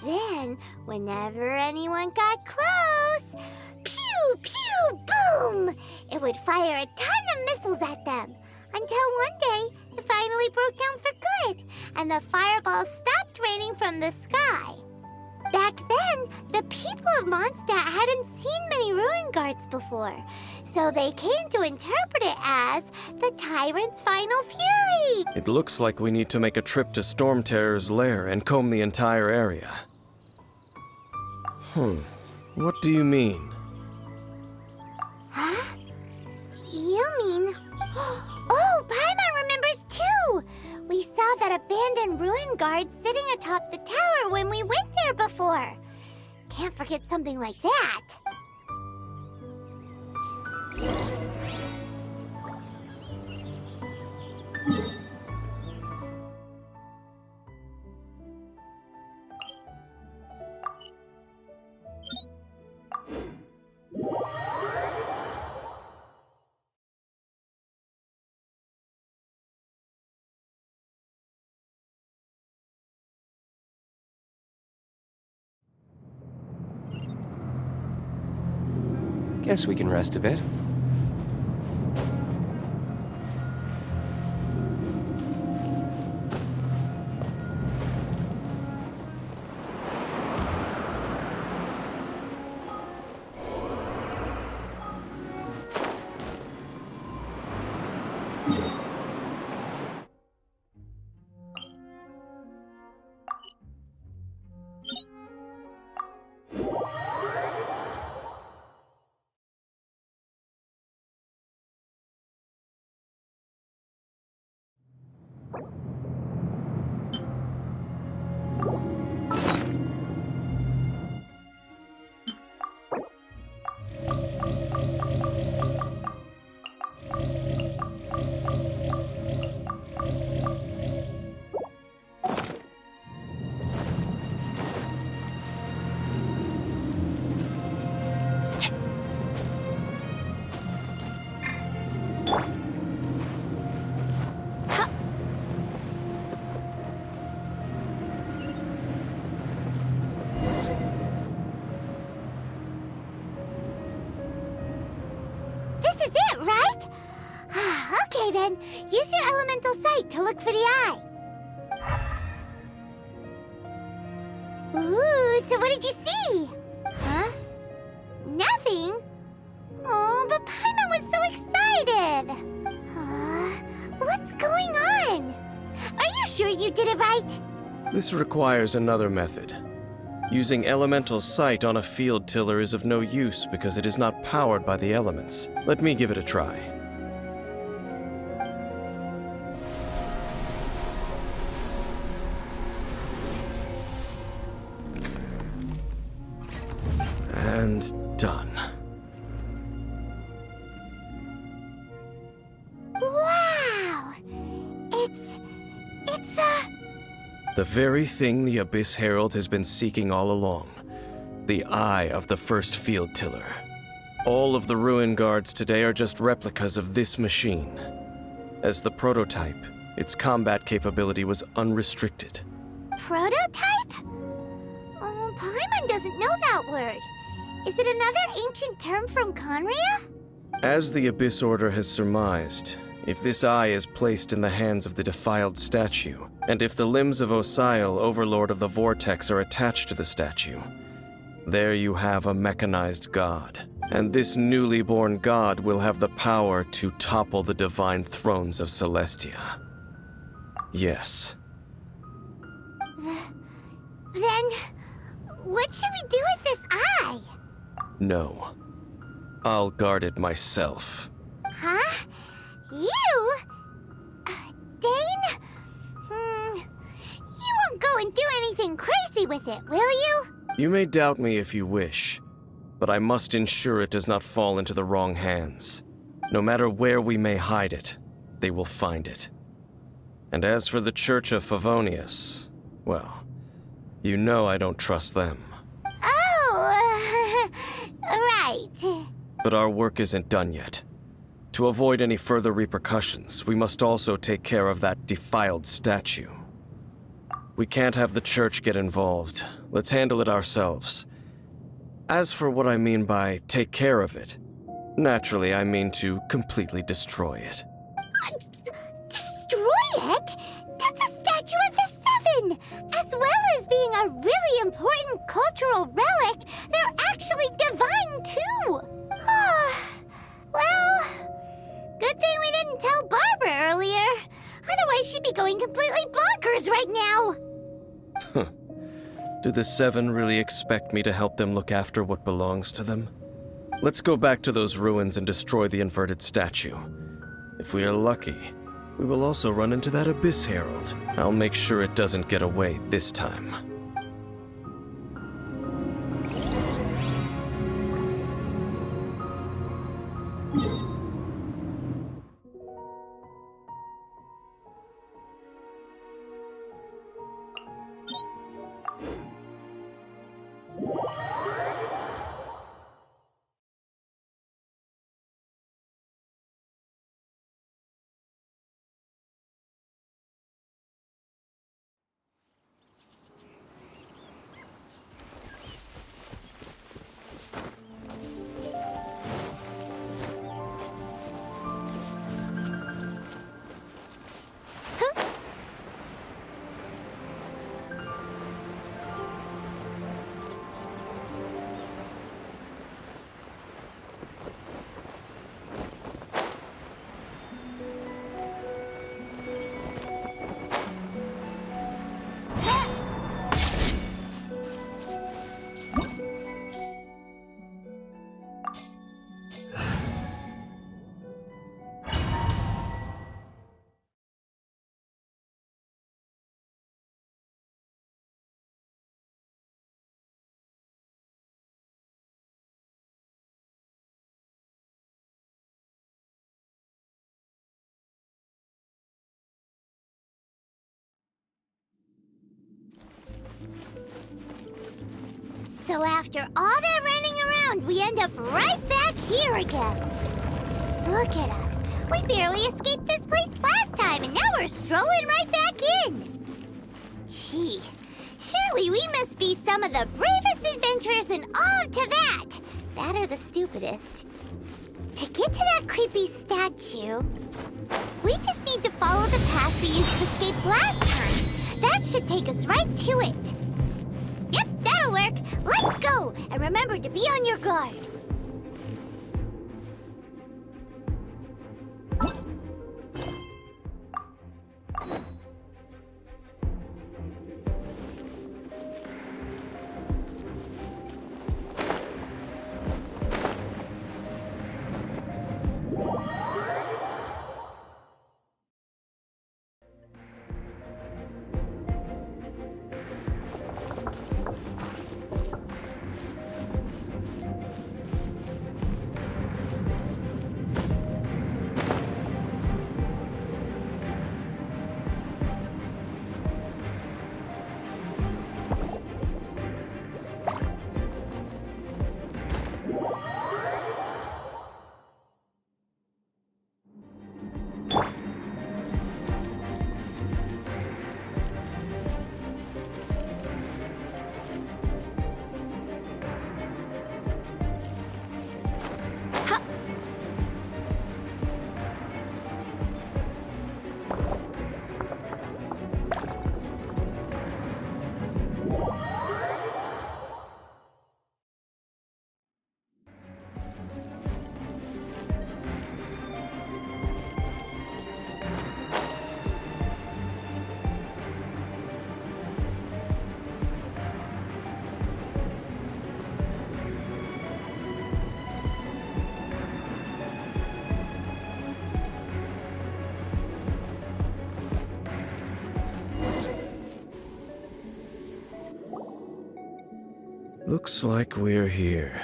Then, whenever anyone got close, pew, pew, boom! It would fire a ton of missiles at them. Until one day, it finally broke down for good, and the fireballs stopped raining from the sky. Back then, the people of Mondstadt hadn't seen many ruin guards before, so they came to interpret it as the tyrant's final fury. It looks like we need to make a trip to Storm Terror's lair and comb the entire area. What do you mean? Huh? You mean... Oh, Paimon remembers too! We saw that abandoned ruin guard sitting atop the tower when we went there before. Can't forget something like that. Guess we can rest a bit. Okay then, use your elemental sight to look for the eye. Ooh, so what did you see? Huh? Nothing? Oh, but Paimon was so excited. What's going on? Are you sure you did it right? This requires another method. Using elemental sight on a field tiller is of no use because it is not powered by the elements. Let me give it a try. And done. Wow! The very thing the Abyss Herald has been seeking all along. The eye of the first field tiller. All of the ruin guards today are just replicas of this machine. As the prototype, its combat capability was unrestricted. Prototype? Oh, Paimon doesn't know that word. Is it another ancient term from Conria? As the Abyss Order has surmised, if this eye is placed in the hands of the defiled statue, and if the limbs of Osial, Overlord of the Vortex, are attached to the statue, there you have a mechanized god. And this newly born god will have the power to topple the divine thrones of Celestia. Yes. Then, what should we do with this eye? No. I'll guard it myself. Huh? You? Dane? You won't go and do anything crazy with it, will you? You may doubt me if you wish, but I must ensure it does not fall into the wrong hands. No matter where we may hide it, they will find it. And as for the Church of Favonius, well, you know I don't trust them. Oh, right. But our work isn't done yet. To avoid any further repercussions, we must also take care of that defiled statue. We can't have the church get involved. Let's handle it ourselves. As for what I mean by take care of it, naturally I mean to completely destroy it. Destroy it? That's a statue of the Seven! As well as being a really important cultural relic, they're actually divine too! Well, good thing we didn't tell Barbara earlier. Otherwise she'd be going completely bonkers right now! Do the Seven really expect me to help them look after what belongs to them? Let's go back to those ruins and destroy the inverted statue. If we are lucky, we will also run into that Abyss Herald. I'll make sure it doesn't get away this time. So after all that running around, we end up right back here again. Look at us. We barely escaped this place last time, and now we're strolling right back in. Gee, surely we must be some of the bravest adventurers in all of Teyvat. That or the stupidest. To get to that creepy statue, we just need to follow the path we used to escape last time. That should take us right to it. Yep, that'll work. Let's go! And remember to be on your guard. Looks like we're here.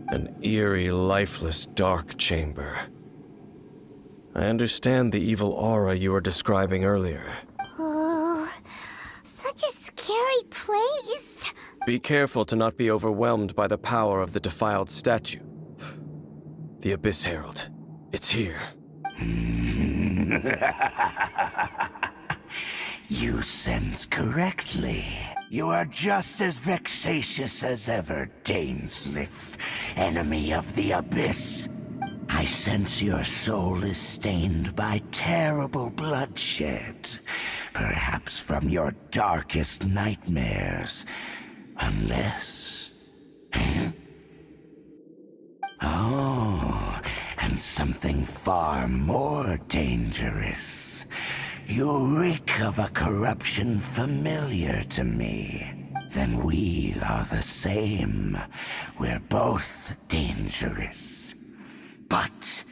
An eerie, lifeless, dark chamber. I understand the evil aura you were describing earlier. Oh, such a scary place. Be careful to not be overwhelmed by the power of the defiled statue. The Abyss Herald. It's here. You sense correctly. You are just as vexatious as ever, Dainsleif, enemy of the Abyss. I sense your soul is stained by terrible bloodshed, perhaps from your darkest nightmares, unless... Oh, and something far more dangerous. You reek of a corruption familiar to me. Then we are the same. We're both dangerous. But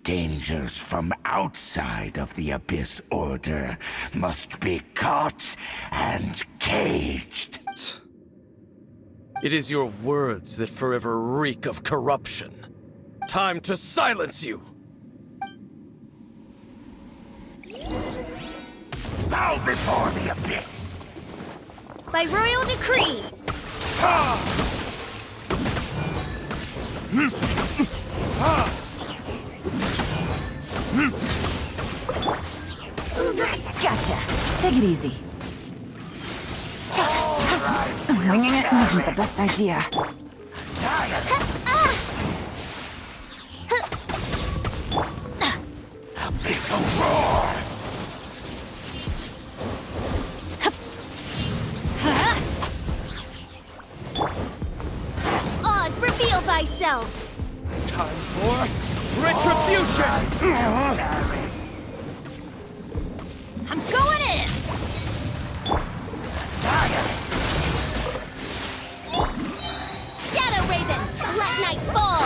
dangers from outside of the Abyss Order must be caught and caged. It is your words that forever reek of corruption. Time to silence you! Bow before the Abyss! By royal decree! Gotcha. Take it easy. Winging it wasn't the best idea. Abyssal roar! Oz, reveal thyself! Time for retribution! I'm going in! Shadow Raven, let night fall!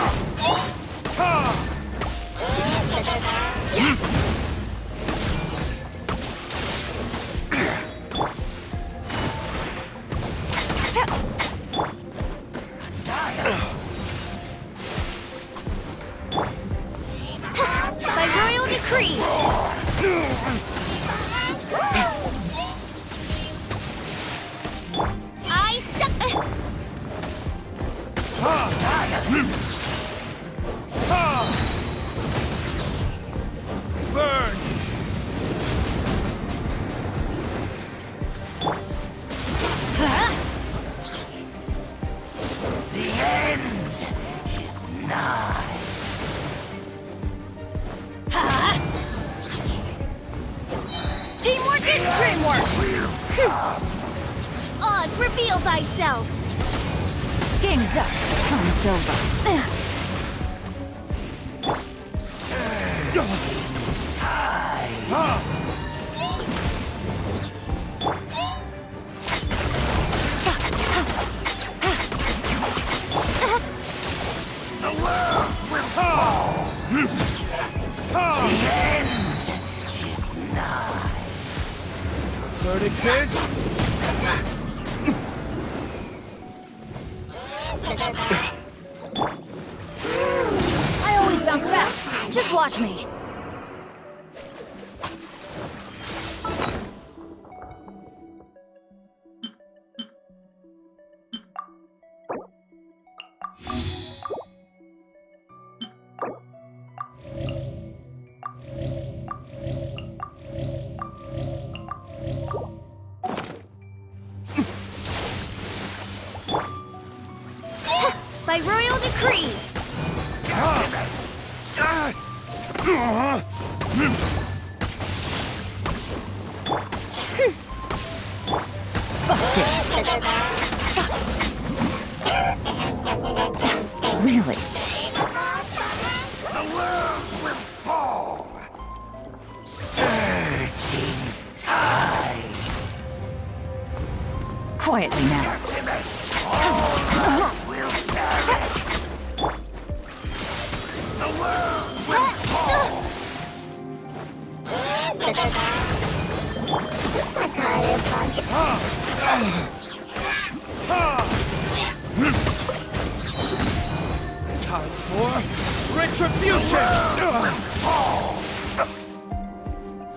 By royal decree! I Burn! The end is nigh. Teamwork is dreamwork! Oz, reveal thyself! Game's up. Time's over. The world will fall. The end is nigh. Verdict is... I always bounce back. Just watch me. By royal decree! Really? The world will fall. Surging tide. Quietly now. All will perish. The world will fall. Time for retribution!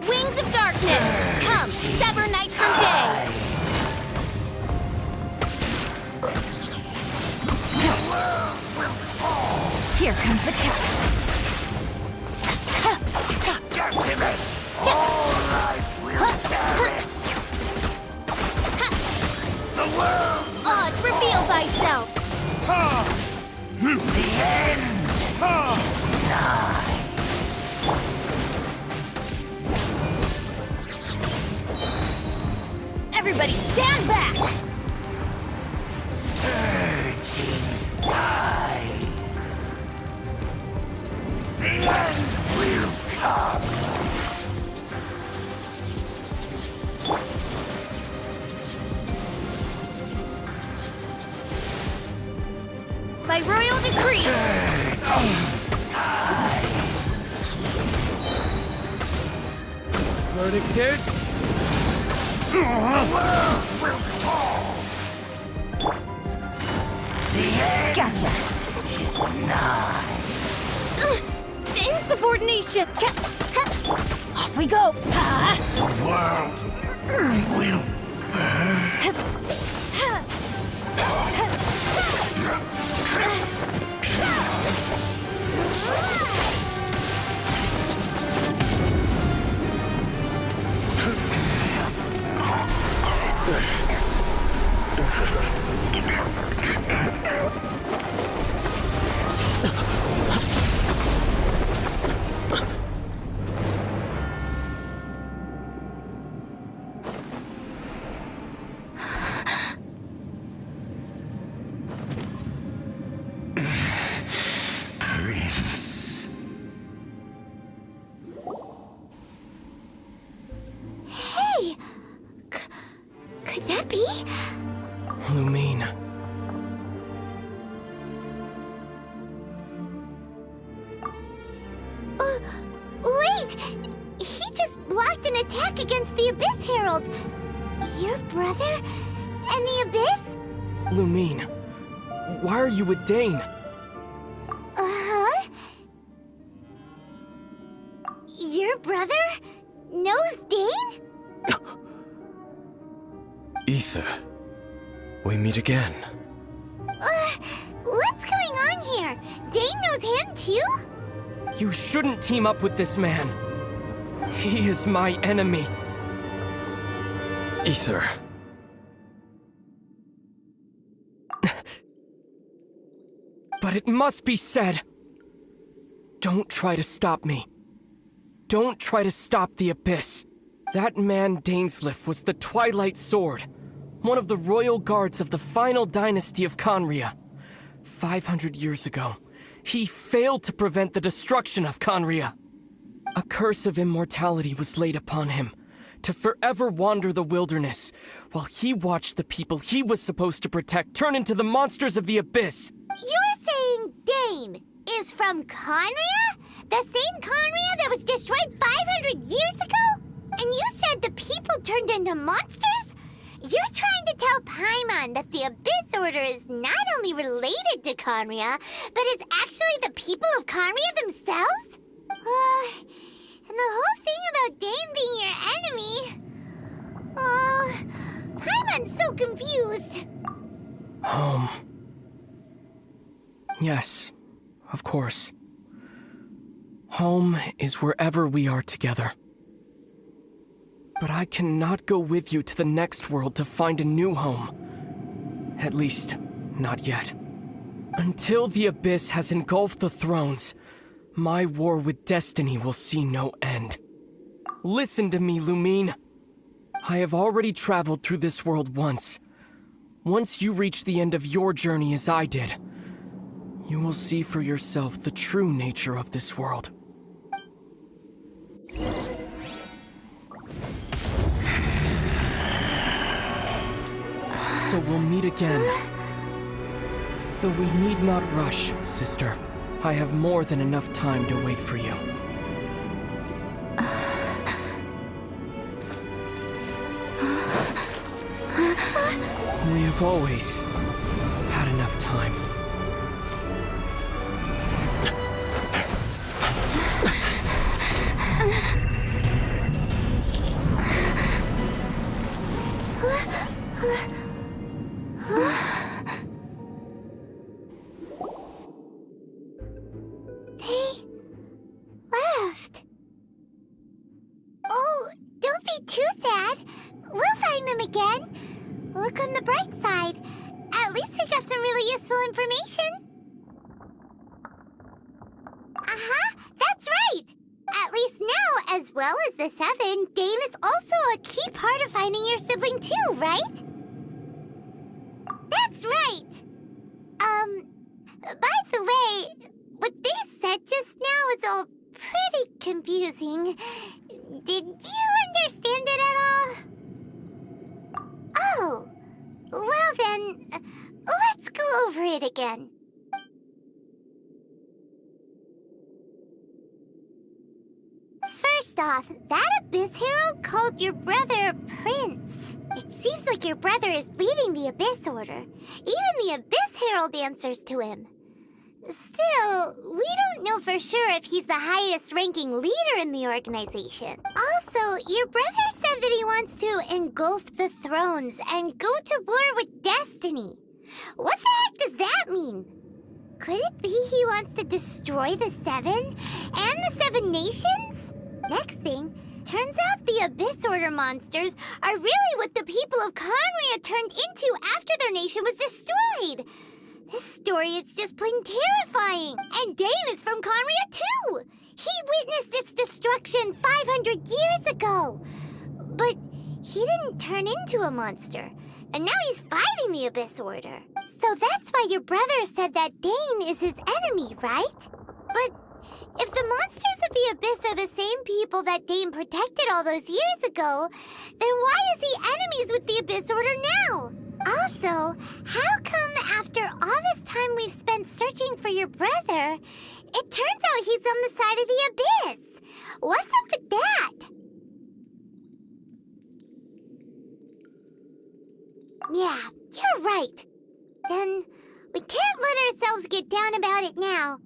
Wings of darkness! Come, sever night from day! Here comes the catch. Oz, reveal thyself! The end is nigh. Everybody stand back! Surging tide. The end will come. By royal decree! Verdict is... The world will fall. The end Gotcha. is nigh. Insubordination! Off we go. The world will burn. Prince. Hey! Could that be? Lumine. Wait! He just blocked an attack against the Abyss Herald! Your brother? And the Abyss? Lumine, why are you with Dane? Uh-huh? Your brother knows Dane? Ether. We meet again. What's going on here? Dane knows him too? You shouldn't team up with this man. He is my enemy. Ether. But it must be said. Don't try to stop me. Don't try to stop the Abyss. That man Dainsleif was the Twilight Sword, one of the royal guards of the final dynasty of Conria. 500 years ago, he failed to prevent the destruction of Conria. A curse of immortality was laid upon him, to forever wander the wilderness, while he watched the people he was supposed to protect turn into the monsters of the Abyss. You're saying Dane is from Conria? The same Conria that was destroyed 500 years ago? And you said the people turned into monsters? You're trying to tell Paimon that the Abyss Order is not only related to Conria, but is actually the people of Conria themselves? And the whole thing about Dane being your enemy... Paimon's so confused. Home. Yes, of course. Home is wherever we are together. But I cannot go with you to the next world to find a new home. At least, not yet. Until the Abyss has engulfed the thrones, my war with destiny will see no end. Listen to me, Lumine. I have already traveled through this world once. Once you reach the end of your journey as I did, you will see for yourself the true nature of this world. So we'll meet again. Though we need not rush, sister. I have more than enough time to wait for you. We have always had enough time. be too sad. We'll find them again. Look on the bright side. At least we got some really useful information. That's right. At least now, as well as the 7, Dane is also a key part of finding your sibling too, right? That's right. By the way, what they said just now is all pretty confusing. Did you understand it at all? Oh, well then, let's go over it again. First off, that Abyss Herald called your brother Prince. It seems like your brother is leading the Abyss Order. Even the Abyss Herald answers to him. Still, we don't know for sure if he's the highest ranking leader in the organization. Also, your brother said that he wants to engulf the thrones and go to war with Destiny. What the heck does that mean? Could it be he wants to destroy the 7 and the 7 nations? Next thing, turns out the Abyss Order monsters are really what the people of Conria turned into after their nation was destroyed. This story is just plain terrifying. And Dane is from Conria too. He witnessed its destruction 500 years ago. But he didn't turn into a monster. And now he's fighting the Abyss Order. So that's why your brother said that Dane is his enemy, right? But if the monsters of the Abyss are the same people that Dane protected all those years ago, then why is he enemies with the Abyss Order now? Also, how come after all this time we've spent searching for your brother, it turns out he's on the side of the Abyss? What's up with that? Yeah, you're right. Then we can't let ourselves get down about it now.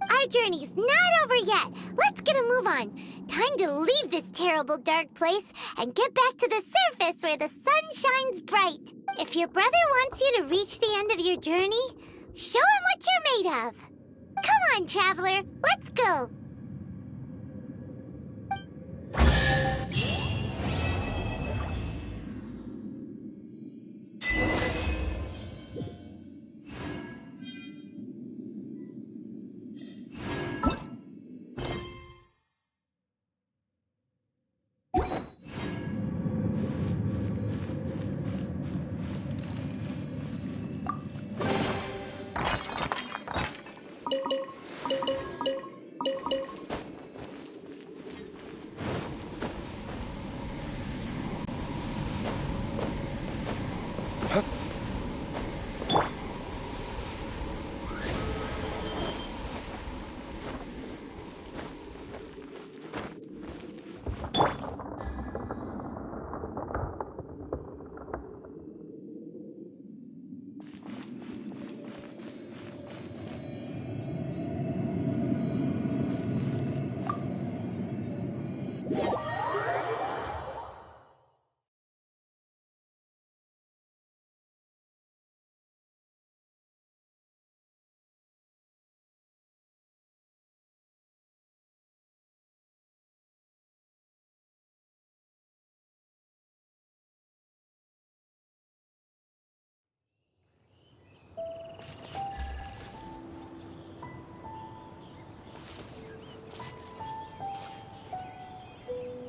Our journey's not over yet. Let's get a move on. Time to leave this terrible dark place and get back to the surface where the sun shines bright. If your brother wants you to reach the end of your journey, show him what you're made of. Come on, traveler. Let's go.